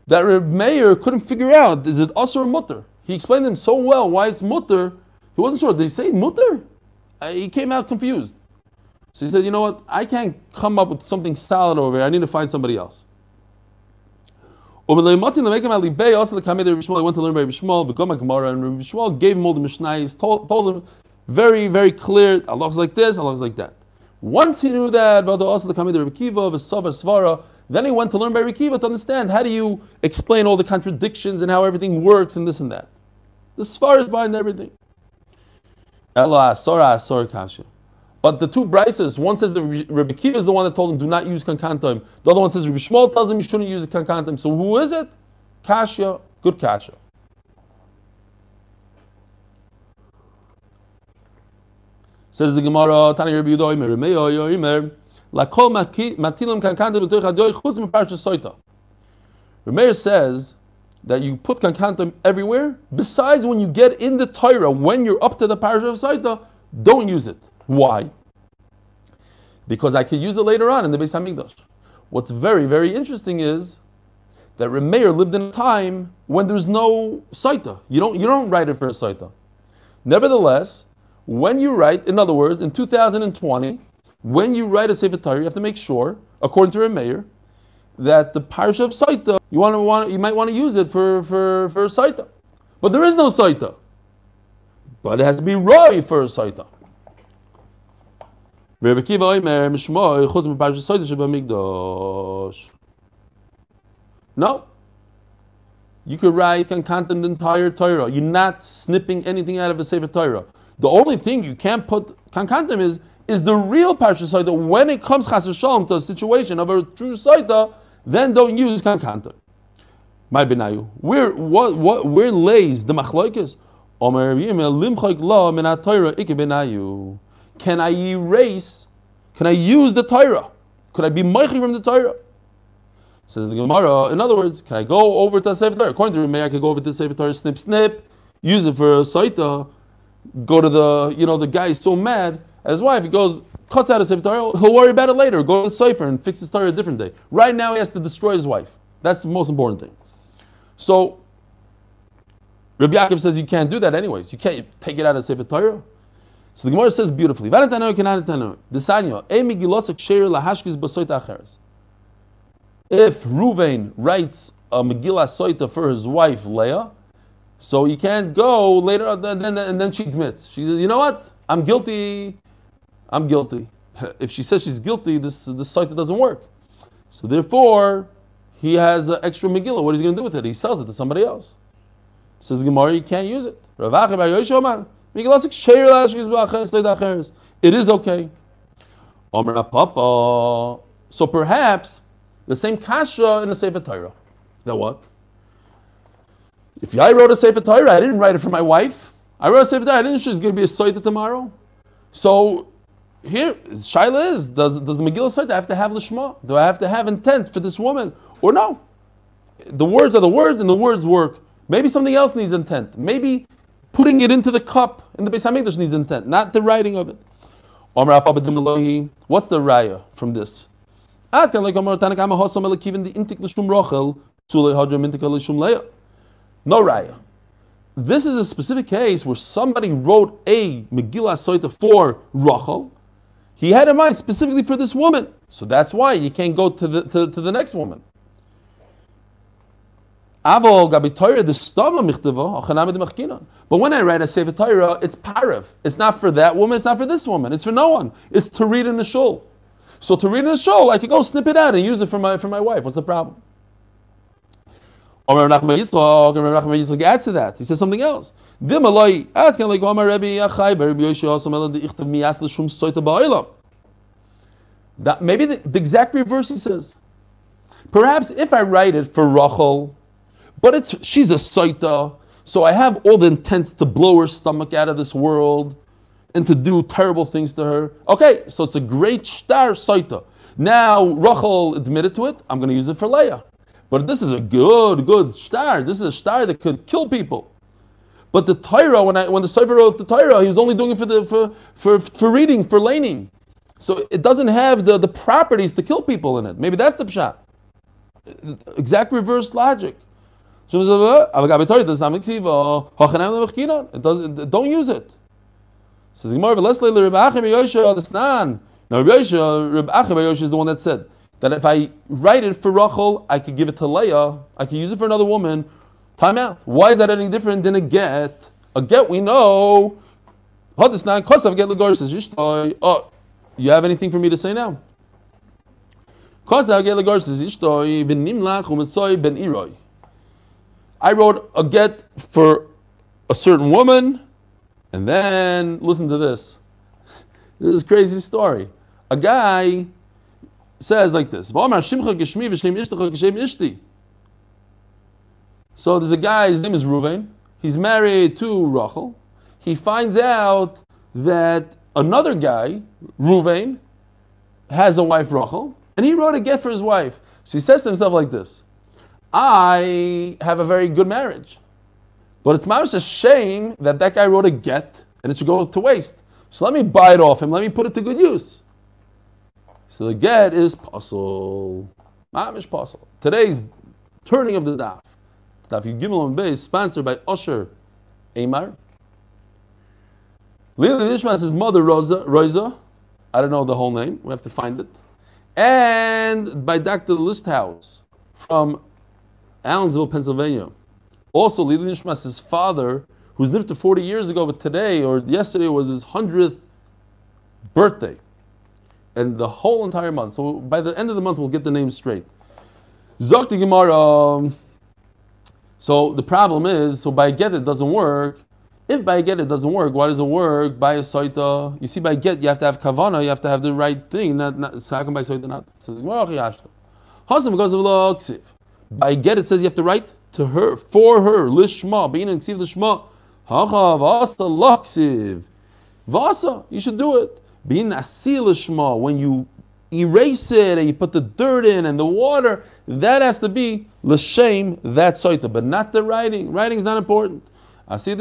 A: That Rabbi Meir couldn't figure out, is it asur or mutter? He explained to him so well why it's mutter, he wasn't sure. Did he say mutter? He came out confused. So he said, you know what, I can't come up with something solid over here, I need to find somebody else. Also the Kamei Rabbi Shmuel, I went to learn by Rabbi Shmuel, become a Gemara, and Rabbi Shmuel gave him all the Mishnayos, told him very, very clear, Allah is like this, Allah is like that. Once he knew that, also the Kamei Rabbi Kiva, V'sav Svara, then he went to learn by Rabbi Kiva to understand how do you explain all the contradictions and how everything works and this and that. The Svara is behind everything. Ella Asora Asor Kasha. But the two brises, one says that Rabbi Kiva is the one that told him do not use kankantim. The other one says Rabbi Shmuel tells him you shouldn't use kankantim. So who is it? Kasha, good kasha. Says the Gemara, Tani Rabbi Yehuda Omer, Meyo Omer, Lakol matilim kankantim b'toich hadoy chutz m'parsha soita. Rabbi says that you put kankantim everywhere, besides when you get in the Torah, when you're up to the parsha of soita, don't use it. Why? Because I could use it later on in the Beis Hamikdash. What's very, very interesting is that Reb Meir lived in a time when there's no saita. You don't write it for a saita. Nevertheless, when you write, in other words, in 2020, when you write a Sefer Torah, you have to make sure, according to Reb Meir, that the parsha of saita you might want to use it for saita. But there is no saita. But it has to be roi for a saita. Rabbi Kiva Omer Mishmoi Chutz Parshas Soita Shebamigdash. No. You could write Kankantam the entire Torah. You're not snipping anything out of the Sefer Torah. The only thing you can't put Kankantam is the real Parshas Soita. When it comes Chas v'Shalom to a situation of a true Soita, then don't use Kankantam. My benayu. Where lays the machloikes? Omer Yimel Limchoik La Min HaTorah Ike benayu. Can I erase? Can I use the Torah? Could I be meichi from the Torah? Says the Gemara. In other words, can I go over to the Sefer Torah? According to Rimei, I could go over to the Sefer Torah, snip, use it for a Soita. Go to the guy is so mad at his wife. He goes, cuts out a Sefer Torah. He'll worry about it later. Go to the Sefer and fix his Torah a different day. Right now, he has to destroy his wife. That's the most important thing. So, Rabbi Yaakov says you can't do that anyways. You can't take it out of Sefer Torah. So the Gemara says beautifully, if Reuven writes a Megillah Soita for his wife Leah, so you can't go later and then she admits. She says, you know what? I'm guilty. If she says she's guilty, this Soita doesn't work. So therefore, he has an extra Megillah. What is he going to do with it? He sells it to somebody else. Says the Gemara, you can't use it. It is okay. So perhaps the same kasha in the Sefer Torah. That what? If I wrote a Sefer Torah, I didn't write it for my wife. I wrote a Sefer Torah, I didn't know she's going to be a Soita tomorrow. So here, Shaila is, does the Megillah Soita have to have Lishma? Do I have to have intent for this woman? Or no? The words are the words and the words work. Maybe something else needs intent. Maybe putting it into the cup in the Beis HaMikdash needs intent, not the writing of it. What's the raya from this? No raya. This is a specific case where somebody wrote a Megillah Soita for Rachel. He had in mind specifically for this woman. So that's why you can't go to the next woman. But when I write a Sefer Torah, it's parav. It's not for that woman, it's not for this woman, it's for no one. It's to read in the shul. So to read in the shul, I could go snip it out and use it for my wife. What's the problem? Adds to that. He says something else. Maybe the exact reverse he says. Perhaps if I write it for Rachel, but she's a Soita, so I have all the intents to blow her stomach out of this world and to do terrible things to her. Okay, so it's a great shtar Soita. Now Rachel admitted to it, I'm going to use it for Leah. But this is a good shtar. This is a shtar that could kill people. But the Torah, when the Sefer wrote the Torah, he was only doing it for reading, for laning. So it doesn't have the properties to kill people in it. Maybe that's the pshat. Exact reverse logic. Don't use it. Says Gemara, now Rabbi Yosha is the one that said that if I write it for Rachel, I could give it to Leah, I could use it for another woman. Time out. Why is that any different than a get? A get we know. Oh, you have anything for me to say now? I wrote a get for a certain woman, and then listen to this. This is a crazy story. A guy says like this. So there's a guy, his name is Eruvin. He's married to Rachel. He finds out that another guy, Eruvin, has a wife, Rachel, and he wrote a get for his wife. So he says to himself like this: I have a very good marriage, but it's mamish a shame that guy wrote a get and it should go to waste. So let me buy it off him. Let me put it to good use. So the get is pasul. Mamish pasul. Today's turning of the daf. Daf Yomi Beis, sponsored by Osher Amar. Eli Nishmas' mother, Rosa. I don't know the whole name. We have to find it. And by Dr. Listhouse from Allensville, Pennsylvania. Also, Eli Nishmas' father, who's lived to 40 years ago, but today or yesterday was his 100th birthday. and the whole entire month. So by the end of the month, we'll get the names straight. Zok the Gemara. So the problem is, so by get it doesn't work. If by get it doesn't work, why does it work? By a soita. You see, by get you have to have kavana, you have to have the right thing. Not so how come by soita not? It says Hasam because of lo ksiv. By get it says you have to write to her, for her, lishma, being ksiv lishma. Hacha vasa lo ksiv. Vasa, you should do it. Being asi lishma, when you erase it and you put the dirt in and the water, that has to be l'shem, that soita, but not the writing. Writing is not important. What's the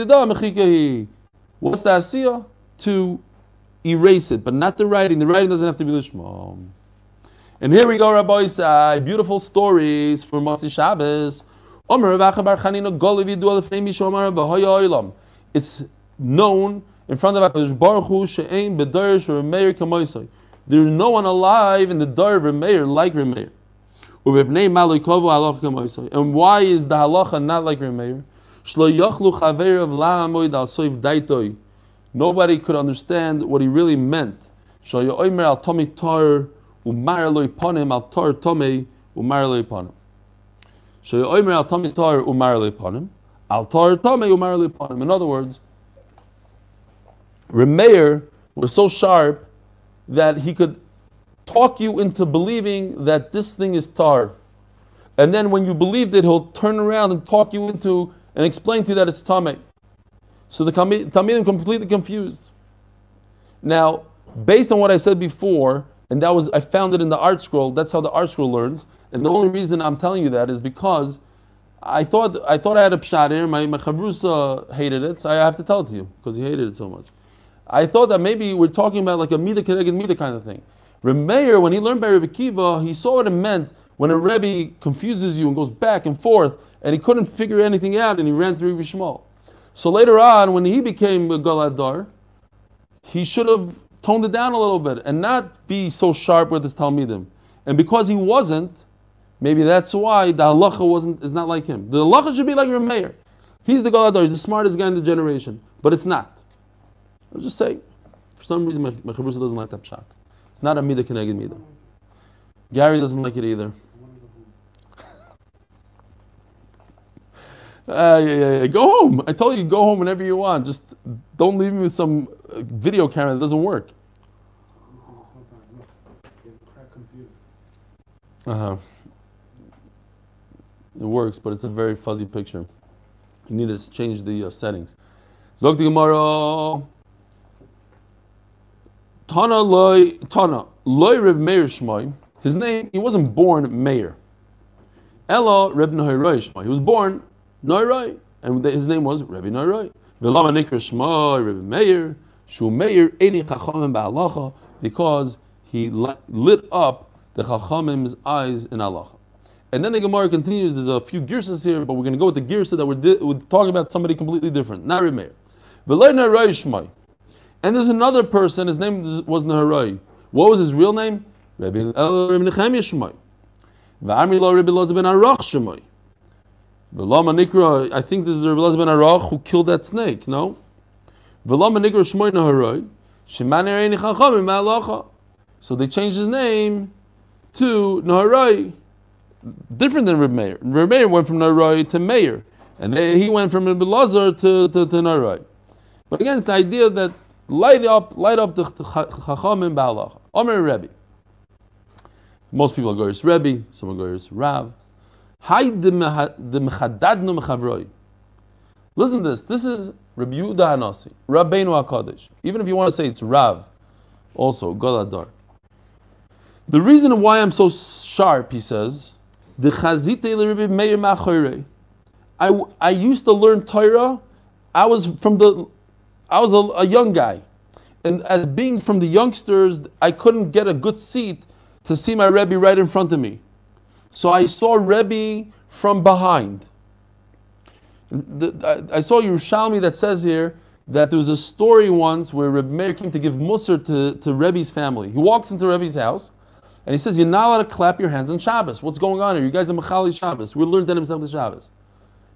A: asiyah? To erase it, but not the writing. The writing doesn't have to be lishma. And here we go, Rabbi Isai, beautiful stories for Motzi Shabbos. It's known in front of HaKadosh Baruch Hu she'ein b'darish Remeir kamoisai. There is no one alive in the dar of Remeir like Remeir. And why is the halacha not like Remeir? Nobody could understand what he really meant. In other words, Remeir was so sharp that he could talk you into believing that this thing is tar. And then when you believed it, he'll turn around and talk you into and explain to you that it's tameh. So the Talmidim completely confused. Now, based on what I said before, and that was I found it in the art scroll. That's how the art scroll learns. And the only reason I'm telling you that is because I thought I had a pshat here. My chavrusa hated it, so I have to tell it to you because he hated it so much. I thought that maybe we're talking about like a midah keneged midah kind of thing. Remeir, when he learned by Rebbe Kiva, he saw what it meant when a Rebbe confuses you and goes back and forth, and he couldn't figure anything out, and he ran through Rebbe Shmuel. So later on, when he became a Galadar, he should have toned it down a little bit and not be so sharp with his Talmidim. And because he wasn't, maybe that's why the halacha is not like him. The halacha should be like Remeir. He's the Galadar, he's the smartest guy in the generation, but it's not. I'll just say, for some reason, my chavrusa doesn't like that pshat. It's not a midah keneged midah. Gary doesn't like it either. Yeah. Go home. I told you, go home whenever you want. Just don't leave me with some video camera that doesn't work. It works, but it's a very fuzzy picture. You need to change the settings. Zog the Gemara. Tana loy Reb Meir Shmai. His name, he wasn't born Meir. Ella Reb Noiroi Shmai. He was born Noiroi, and his name was Rebbe Noiroi. V'lama nikra Shmai Reb Meir Shu Meir Eini Chachamim Ba'alacha, because he lit up the Chachamim's eyes in halacha. And then the Gemara continues. There's a few girsas here, but we're going to go with the girsa that we're talking about somebody completely different, not Reb Meir. V'loi Noiroi Shmai. And there's another person, his name was Naharai. What was his real name? Rabbi Nechemia Shemai. V'amri lo Rabbi Elazar ben Arach Shemai. V'lama nikra, I think this is Rabbi Elazar ben Arach who killed that snake, no? V'lama nikra Shemai Naharai. Shemani reini chachamim ma'alacha. So they changed his name to Naharai. Different than Rabbi Meir. Rabbi Meir went from Naharai to Meir. And he went from Rabbi Elazar to Naharai. But again, it's the idea that light up the Chachamim Ba'alacha. Omer Rebbe. Most people are going to Rebbe, some are going to Rav. Hay de mechadadnu mechavroi. Listen to this. This is Rabbi Yehuda Hanasi, Rabbeinu HaKadosh. Even if you want to say it's Rav, also Galadar. The reason why I'm so sharp, he says, the chazite Rabbi Meir ma'achorei. I used to learn Torah. I was a young guy, and as being from the youngsters, I couldn't get a good seat to see my Rebbe right in front of me. So I saw Rebbe from behind. I saw Yerushalmi that says here that there was a story once where Rebbe Meir came to give Musar to Rebbe's family. He walks into Rebbe's house, and he says, "You're not allowed to clap your hands on Shabbos. What's going on here? You guys are Mechali Shabbos. We learned Denim Shabbos. You're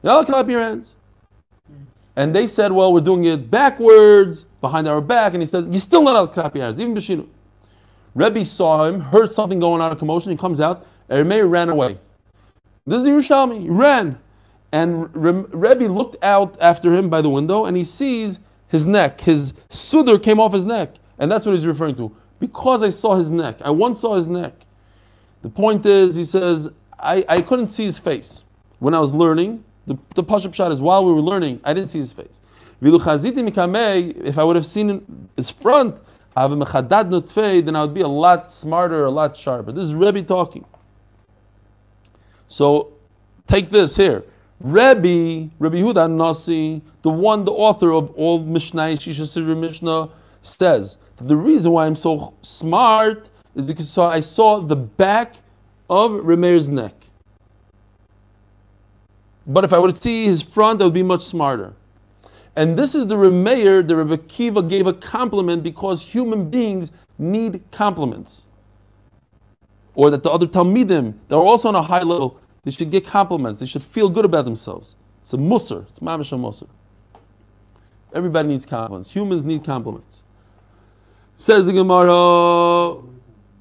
A: not allowed to clap your hands." And they said, "Well, we're doing it backwards, behind our back." And he said, "You're still not allowed to clap your hands, even b'shinu." Rebbe saw him, heard something going on, a commotion. He comes out. Meir ran away. This is the Yerushalmi. He ran. And Rebbe looked out after him by the window, and he sees his neck. His sudar came off his neck. And that's what he's referring to. Because I saw his neck. I once saw his neck. The point is, he says, I couldn't see his face. When I was learning, the Pashup shot is while we were learning, I didn't see his face. If I would have seen his front, then I would be a lot smarter, a lot sharper. This is Rebbe talking. So, take this here. Rebbe Yehuda Nasi, the author of all Mishnah, Shisha Sivir Mishnah, says that the reason why I'm so smart is because I saw the back of Remeir's neck. But if I would see his front, I would be much smarter. And this is the Remeir, the Rebbe Kiva gave a compliment because human beings need compliments. Or that the other Talmidim, that are also on a high level, they should get compliments. They should feel good about themselves. It's a musar. It's mamash a musar. Everybody needs compliments. Humans need compliments. Says the Gemara,
C: You're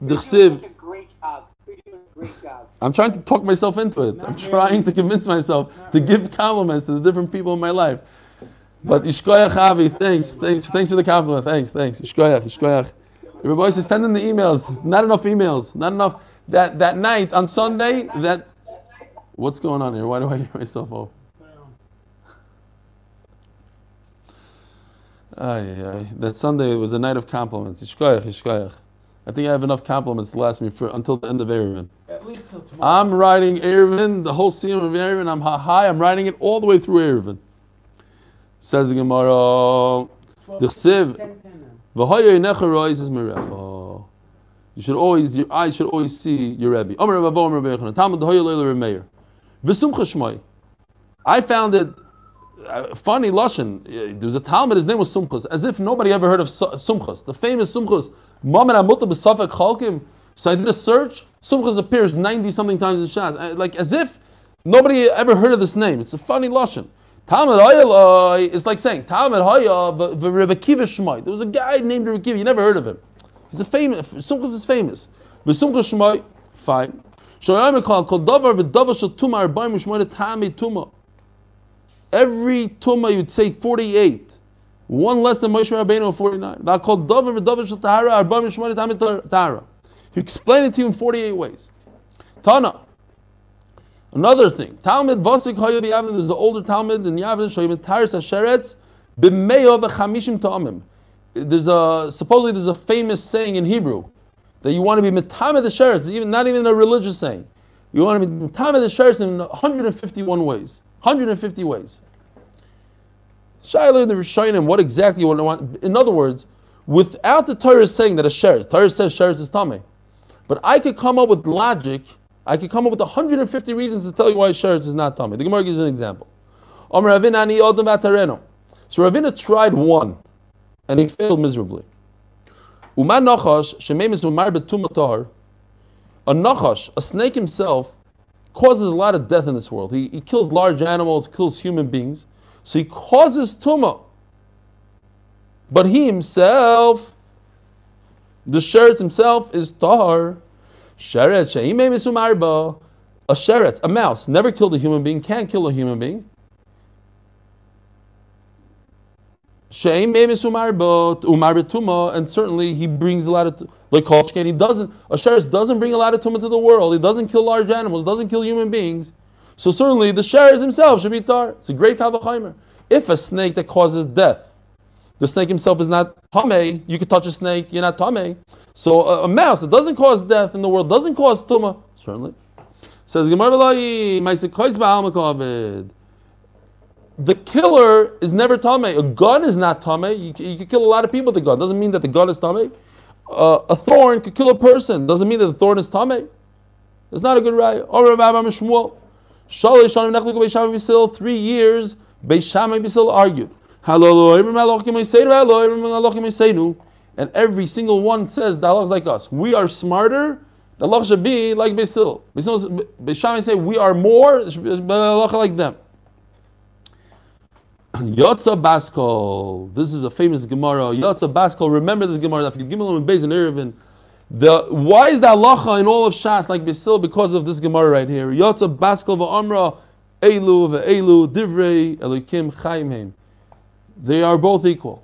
C: doing such a great job. You're doing a great job.
A: I'm trying to talk myself into it. I'm trying to convince myself to give compliments to the different people in my life. But Ishkoyach Avi, thanks for the compliment. Thanks. Ishkoyach. Everybody is sending the emails. Not enough emails. Not enough. That night on Sunday, what's going on here? Why do I hear myself off? That Sunday was a night of compliments. Ishkoyach. I think I have enough compliments to last me until the end of Eruvin.
B: At least till tomorrow.
A: I'm writing Eruvin, the whole scene of Eruvin. I'm high. I'm writing it all the way through Eruvin. Says the Gemara, your eyes should always see your Rebbe. I found it funny, Lashon. There was a Talmud, his name was Sumchus, as if nobody ever heard of Sumchus, the famous Sumchus. So I did a search. Sumchus appears 90 something times in Shas, like as if nobody ever heard of this name. It's a funny Lashon. Talmud Hayaloi is like saying Talmud Haya Rebbe Kiva Shmai. There was a guy named Rebbe Kiva. You never heard of him. He's a famous. Sumchus is famous. V'Sumchus Shmai, fine. Shoyam called davar v'davar shel tuma arba'im u'shmoina tamei tuma. Every tuma you'd say 48. One less than Moshe Rabbeinu 49. Now called davar v'davar shel tahara arba'im u'shmoina tamei tahara. He explained it to you in 48 ways. Tana. Another thing, Talmud Vasik Hayav Yavin. There's an older Talmud in Yavin Shoyim Taris Hasheretz B'Meyo v'Chamishim Ta'amim. Supposedly there's a famous saying in Hebrew that you want to be Metamed the Sheretz, not even a religious saying. You want to be Metamed the Sheretz in 151 ways. 150 ways. Shaila in the Rishonim, what exactly you want? In other words, without the Torah saying that a Sheretz, Torah says Sheretz is Tameh, but I could come up with logic. I could come up with 150 reasons to tell you why Sheretz is not Tameh. The Gemara gives an example. So Ravina tried one, and he failed miserably. A nachash, a snake himself, causes a lot of death in this world. He kills large animals, kills human beings. So he causes tumah. But he himself, the Sheretz himself, is tahar. Sheretz, a sheretz, a mouse, never killed a human being, can't kill a human being. And certainly he brings a lot of like he doesn't. A sheretz doesn't bring a lot of tumah to the world. He doesn't kill large animals, doesn't kill human beings. So certainly the sheretz himself should be tar. It's a great Tavachaimer. If a snake that causes death, the snake himself is not tamei, you could touch a snake, you're not tamei. So a mouse that doesn't cause death in the world, doesn't cause tumah, certainly. Says the killer is never tamei. A gun is not tamei. You can kill a lot of people with a gun. Doesn't mean that the gun is tamei. A thorn could kill a person. Doesn't mean that the thorn is tamei. It's not a good raya. 3 years, Beis Shammai Bisil argued. And every single one says the halach is like us. We are smarter. The halach should be like Bisil. Beis Shammai say we are more. The halach like them. Yotza Baskol. This is a famous Gemara. Yotza Baskol. Remember this Gemara. Daf Yomi and Beis and Eruvin. Why is the halacha in all of Shas like Beis? Because of this Gemara right here. Yotza Baskel v'Amra Elu ve'Elu Divrei Elokim Chaim Heim. They are both equal.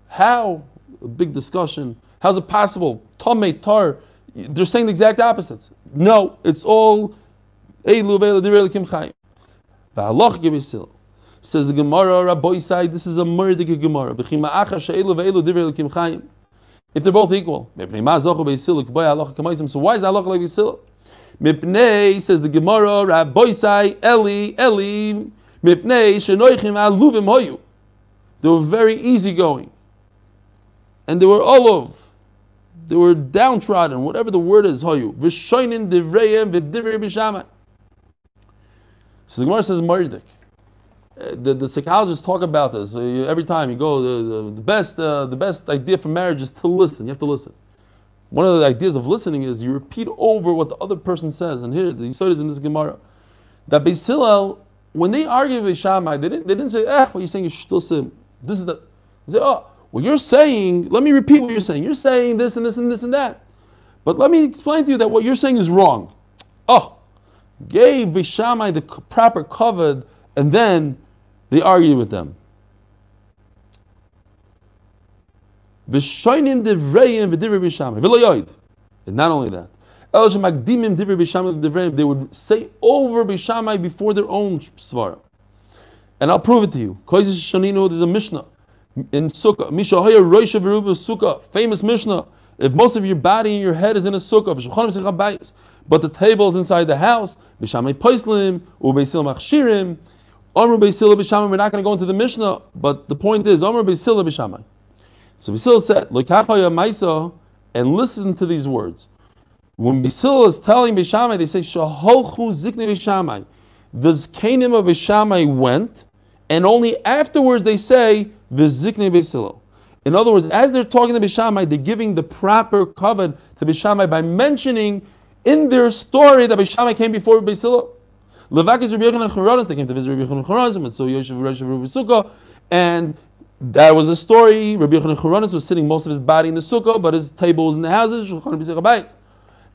A: How? A big discussion. How's it possible? Tomei Tar. They're saying the exact opposites. No, it's all Elu ve'Elu Divrei Elokim Chaim. V'Halacha Beis. Says the Gemara, Rabbi side. This is a murdik Gemara. B'chima acha she'Elu ve'Elu Divrei Elokim Chaim. If they're both equal. So why is the halacha like Beis? Mipnei, says the Gemara, Rabbi Sai, Eli, Mipnei, Shenoichim aluvim hoyu. They were very easygoing. And they were olav. They were downtrodden, whatever the word is, hoyu. V'shoinin divrayim v'divrei b'shamai. So the Gemara says, Mardik. The psychologists talk about this every time you go. The best idea for marriage is to listen. You have to listen. One of the ideas of listening is you repeat over what the other person says. And here the Yisod is in this Gemara that Beis Hillel, when they argue with Shammai, they didn't say, what you're saying is shtusim. This is the. They say, what you're saying. Let me repeat what you're saying. You're saying this and this and this and that. But let me explain to you that what you're saying is wrong. Gave Beis Shammai the proper kavod, and then they argue with them. And not only that, they would say over Beis Shammai before their own svara. And I'll prove it to you. There's a Mishnah in Sukkah, famous Mishnah. If most of your body and your head is in a Sukkah, but the table is inside the house, we're not going to go into the Mishnah, but the point is, Amr Beis Hillel b'Shamai. So Beis Hillel said, and listen to these words. When Beis Hillel is telling Beis Shammai, they say, Shaholchu ziknei Beis Shammai. The Zkanim of Beis Shammai went, and only afterwards they say, V'ziknei Beis Hillel. In other words, as they're talking to Beis Shammai, they're giving the proper kavod to Beis Shammai by mentioning in their story that Beis Shammai came before Beis Hillel. Levakis Rabbi Yochanan Charadas, they came to visit Rabbi Yochanan Charadas, and so Yoshev Rosh Sukkah, and that was the story. Rabbi Yochanan Charadas was sitting most of his body in the sukkah, but his table was in the houses.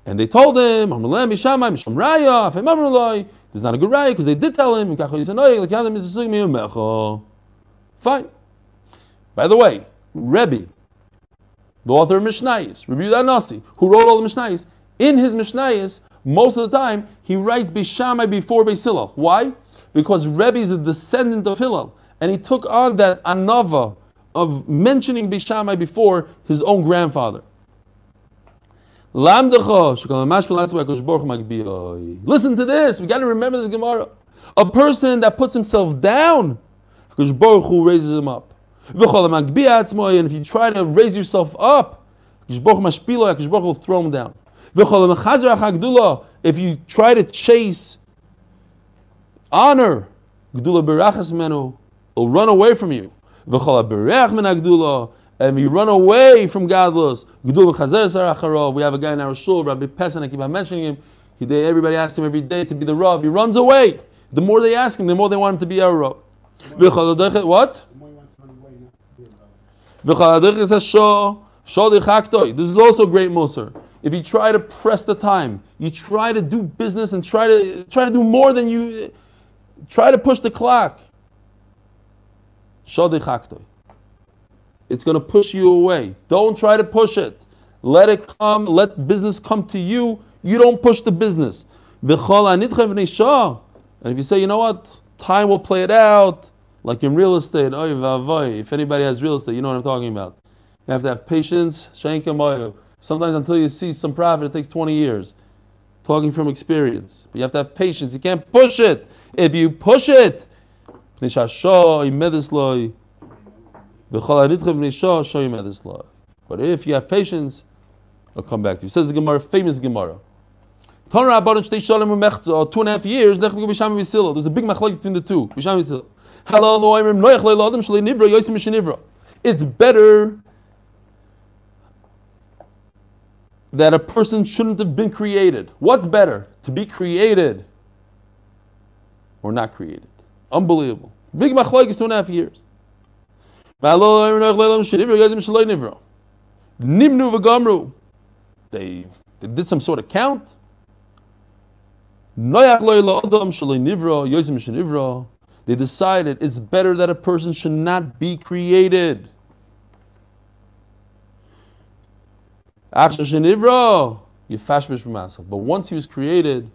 A: And they told him, "There's not a good raya because they did tell him." Fine. By the way, Rebbe, the author of Mishnayos, Rabbi Yehuda Nasi, who wrote all the Mishnayos, in his Mishnayos, most of the time, he writes Beis Shammai before Beis Hillel. Why? Because Rebbe is a descendant of Hillel, and he took on that anava of mentioning Beis Shammai before his own grandfather. Listen to this. We got to remember this Gemara. A person that puts himself down, HaKadosh Baruch Hu raises him up. And if you try to raise yourself up, HaKadosh Baruch Hu will throw him down. If you try to chase honor, will run away from you. And you run away from godless. We have a guy in our shul, Rabbi Pesach, I keep on mentioning him. Everybody asks him every day to be the Rav. He runs away. The more they ask him, the more they want him to be our Rav. What? This is also great Musar. If you try to press the time, you try to do business and try to do more than you try to push the clock. It's going to push you away. Don't try to push it. Let it come. Let business come to you. You don't push the business. And if you say, you know what, time will play it out, like in real estate. If anybody has real estate, you know what I'm talking about. You have to have patience. Sometimes until you see some profit, it takes 20 years. Talking from experience. But you have to have patience. You can't push it. If you push it, but if you have patience, it'll come back to you. Says the Gemara, famous Gemara. 2.5 years, there's a big machlokes between the two. It's better that a person shouldn't have been created. What's better? To be created or not created? Unbelievable. Big machlokes, 2.5 years. Nimnu v'gamru. They did some sort of count. They decided it's better that a person should not be created. But once he was created,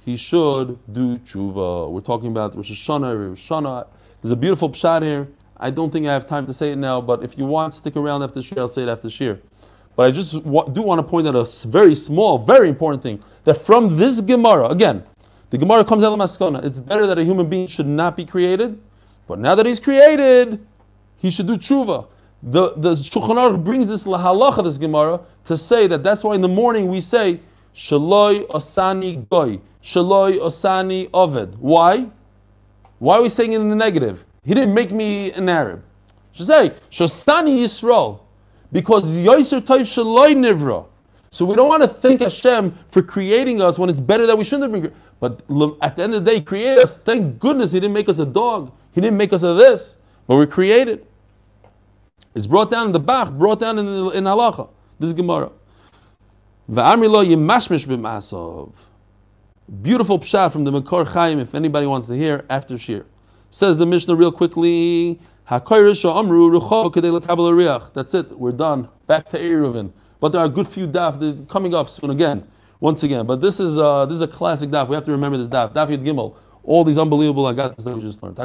A: he should do tshuva. We're talking about Rosh Hashanah. There's a beautiful pshat here. I don't think I have time to say it now, but if you want, stick around after Shiur. I'll say it after Shiur. But I just do want to point out a very small, very important thing. That from this Gemara, again, the Gemara comes out of Maskana. It's better that a human being should not be created, but now that he's created, he should do tshuva. The Shulchan Aruch brings this lahalacha, this Gemara, to say that that's why in the morning we say, Shaloi osani goy, Shaloi osani oved. Why? Why are we saying it in the negative? He didn't make me an Arab. Should say, Shosani Yisrael. Because Yoser Tov Shaloi Nivra. So we don't want to thank Hashem for creating us when it's better that we shouldn't have been created. But at the end of the day, He created us. Thank goodness He didn't make us a dog. He didn't make us a this. But we're created. It's brought down in the Bach, brought down in Halacha. This is Gemara. V'amri lo yimashmish b'masov. Beautiful pshat from the Makor Chaim, if anybody wants to hear, after Shiur. Says the Mishnah real quickly, that's it, we're done. Back to Eruvin. But there are a good few daf coming up soon again, once again. But this is a classic daf. We have to remember this daf. Daf Yud Gimel. All these unbelievable agatas that we just learned.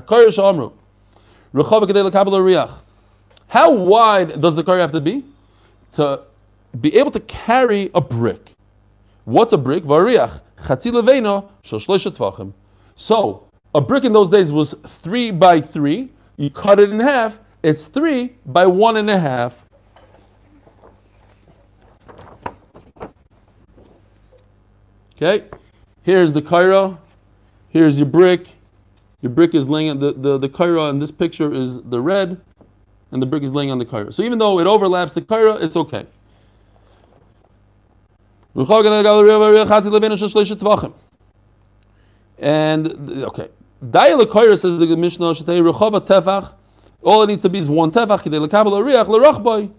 A: How wide does the car have to be able to carry a brick? What's a brick? So a brick in those days was 3 by 3. You cut it in half. It's 3 by 1.5. Okay, here's the kaira. Here's your brick. Your brick is laying on the kaira in this picture is the red, and the brick is laying on the kaira. So even though it overlaps the kaira, it's okay. And okay, Dayel Kaira says the Mishnah Shetei Rechava Tefach. All it needs to be is 1 tefach. K'dei lekabel ariach l'rachboi.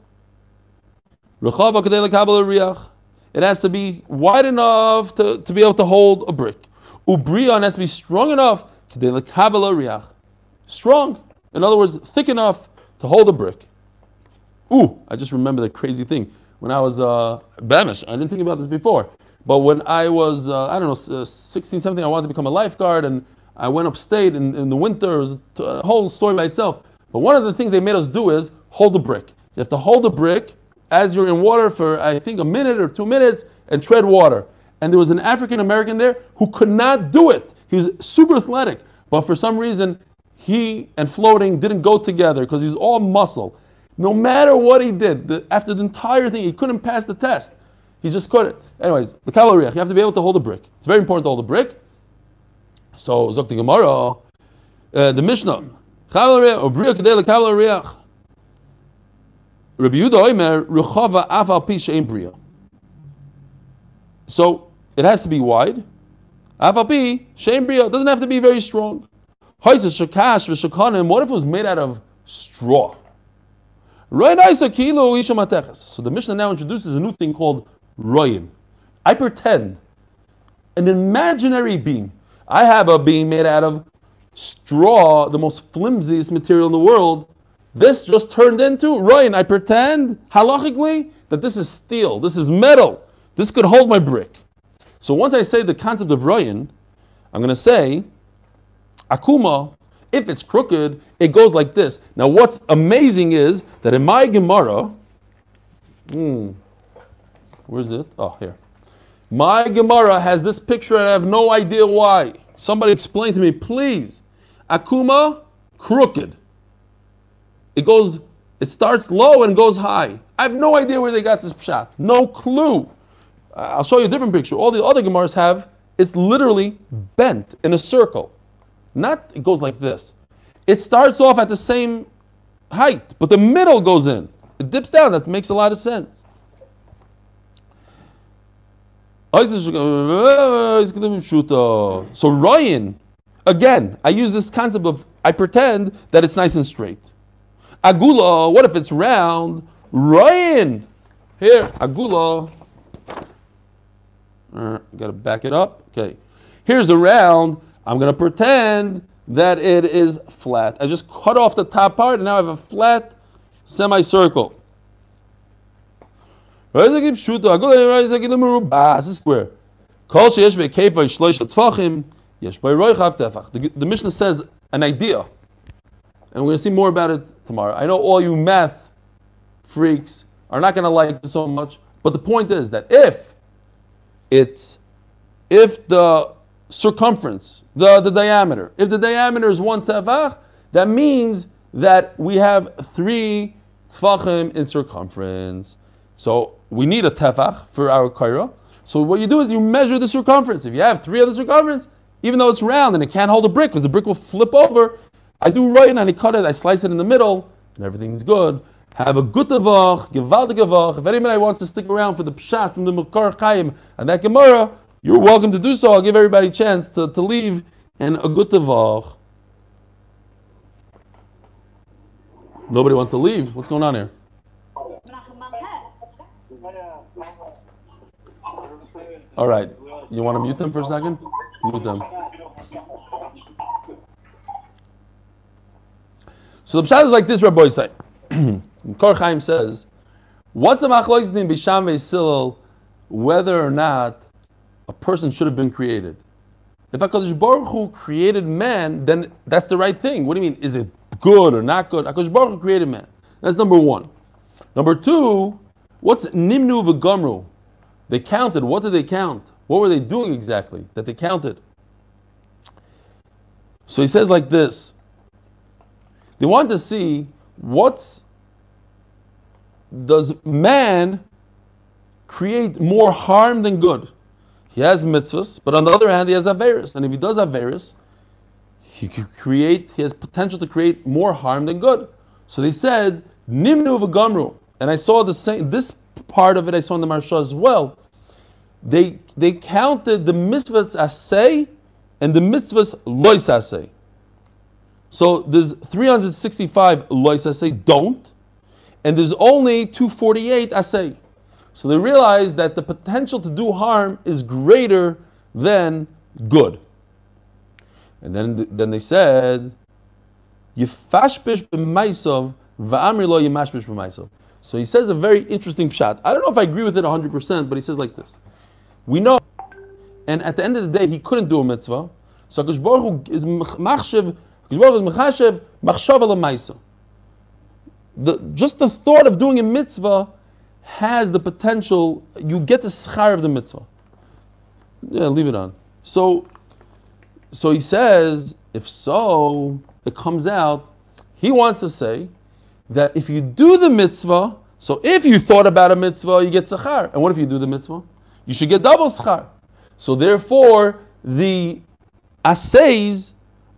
A: Rechava k'dei lekabel ariach. It has to be wide enough to be able to hold a brick. Ubrion has to be strong enough. K'dei lekabel ariach. Strong. In other words, thick enough to hold a brick. I just remember the crazy thing. When I was Bamish, I didn't think about this before. But when I was, 16, 17, I wanted to become a lifeguard, and I went upstate in the winter. It was a whole story by itself. But one of the things they made us do is hold a brick. You have to hold a brick as you're in water for, I think, a minute or 2 minutes and tread water. And there was an African American there who could not do it. He was super athletic. But for some reason, he and floating didn't go together because he's all muscle. No matter what he did, after the entire thing, he couldn't pass the test. He just couldn't. Anyways, the kaloriach, you have to be able to hold a brick. It's very important to hold a brick. So, Zok Gemara, the Mishnah, kaloriach, or briach kadei lekaloriach. Rabbi Yehuda Omer, ruchava afal pi she'ein bria. So, it has to be wide. Afal pi she'ein bria. It doesn't have to be very strong. Hoysa shakash v'shakanim. What if it was made out of straw? So the Mishnah now introduces a new thing called royin. I pretend an imaginary being. I have a being made out of straw, the most flimsiest material in the world. This just turned into royin. I pretend, halachically, that this is steel, this is metal. This could hold my brick. So once I say the concept of royin, I'm going to say, akuma, if it's crooked, it goes like this. Now what's amazing is that in my Gemara, where's it? Oh, here. My Gemara has this picture and I have no idea why. Somebody explain to me, please. Akuma, crooked. It starts low and goes high. I have no idea where they got this pshat. No clue. I'll show you a different picture. All the other Gemaras have, it's literally bent in a circle. Not, it goes like this. It starts off at the same height, but the middle goes in. It dips down. That makes a lot of sense. So royin, again, I use this concept of, I pretend that it's nice and straight. Agula, what if it's round? Royin, here, agula, Gotta back it up. Okay. Here's a round. I'm gonna pretend that it is flat. I just cut off the top part and now I have a flat semicircle. This is square. The Mishnah says an idea, and we're going to see more about it tomorrow. I know all you math freaks are not going to like this so much, but the point is that if the circumference, the diameter, if the diameter is 1 tefach, that means that we have 3 tefachim in circumference. So we need a tefach for our kaira. So what you do is you measure the circumference. If you have 3 of the circumference, even though it's round and it can't hold a brick because the brick will flip over, I do right and I cut it, I slice it in the middle, and everything's good. Have a good tevach, gewaldig tevach. If anybody wants to stick around for the pshat from the Mekar Chaim and that Gemara, you're welcome to do so. I'll give everybody a chance to leave and a good tevach. Nobody wants to leave. What's going on here? All right. You want to mute them for a second? Mute them. So the pshat is like this, Rabbi say. Kor Chaim says, what's the machlokes between Bisham and Hillel whether or not a person should have been created? If HaKadosh Baruch Hu created man, then that's the right thing. What do you mean? Is it good or not good? HaKadosh Baruch Hu created man. That's number one. Number two, what's Nimnu v'Gamru? They counted. What did they count? What were they doing exactly that they counted? So he says like this. They want to see does man create more harm than good? He has mitzvahs, but on the other hand, he has averis. And if he does averis, he has potential to create more harm than good. So they said, Nimnu v'Gamru. And I saw this part of it, I saw in the Marsha as well. They counted the mitzvahs asay and the mitzvahs lois asay. So there's 365 lois asay don't, and there's only 248 asay. So they realized that the potential to do harm is greater than good. And then they said, Yifashbish b'maisav v'amri lo yimashbish b'maisav. So he says a very interesting pshat. I don't know if I agree with it 100%, but he says like this. We know, and at the end of the day, he couldn't do a mitzvah. So HaKadosh Baruch Hu is machshav, HaKadosh Baruch Hu is machashav, machshav ala maisa. Just the thought of doing a mitzvah has the potential, you get the schar of the mitzvah. Yeah, leave it on. So he says, if so, it comes out, he wants to say that if you do the mitzvah, so if you thought about a mitzvah, you get schar. And what if you do the mitzvah? You should get double schar. So therefore, the assays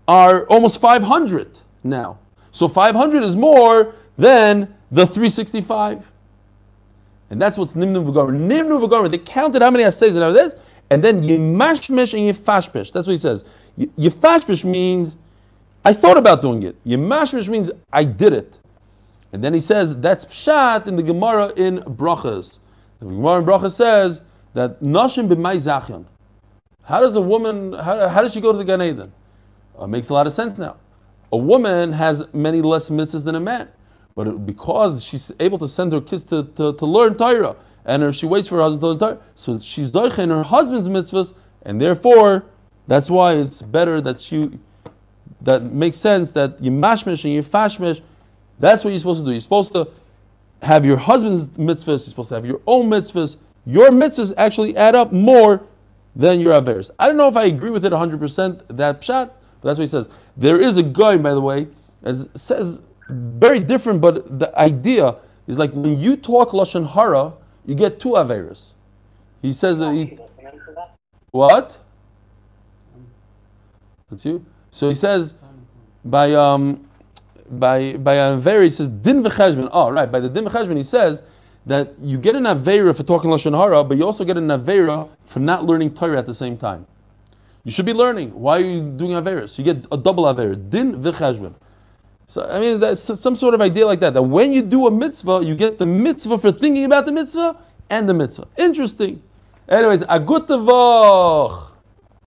A: are almost 500 now. So 500 is more than the 365. And that's what's Nimnu v'Gamru. Nimnu v'Gamru, they counted how many assays and this, and then Yimashmish and Yifashmish. That's what he says. Yifashmish means, I thought about doing it. Yimashmish means, I did it. And then he says, that's pshat in the Gemara in Brachas. The Gemara in Brachas says that Nashim b'may zachyan. How does a woman, how does she go to the Gan Eden? Makes a lot of sense now. A woman has many less mitzvahs than a man. But because she's able to send her kids to learn Torah, and she waits for her husband to learn Torah, so she's doicha in her husband's mitzvahs, and therefore, that's why it's better that makes sense that you mashmish and you fashmish. That's what you're supposed to do. You're supposed to have your husband's mitzvahs, you're supposed to have your own mitzvahs. Your mitzvahs actually add up more than your averes. I don't know if I agree with it 100%, that pshat, but that's what he says. There is a guy, by the way, as it says, very different, but the idea is like when you talk Lashon Hara, you get 2 averes. He says, what? That's you? So he says, by Avera, he says, Din v'cheshbon. Oh, right, by the Din v'cheshbon, he says that you get an Avera for talking Lashon Hara, but you also get an Avera for not learning Torah at the same time. You should be learning. Why are you doing Avera? So you get a double Avera, Din v'cheshbon. So, I mean, that's some sort of idea like that when you do a mitzvah, you get the mitzvah for thinking about the mitzvah and the mitzvah. Interesting. Anyways, a gute Woche.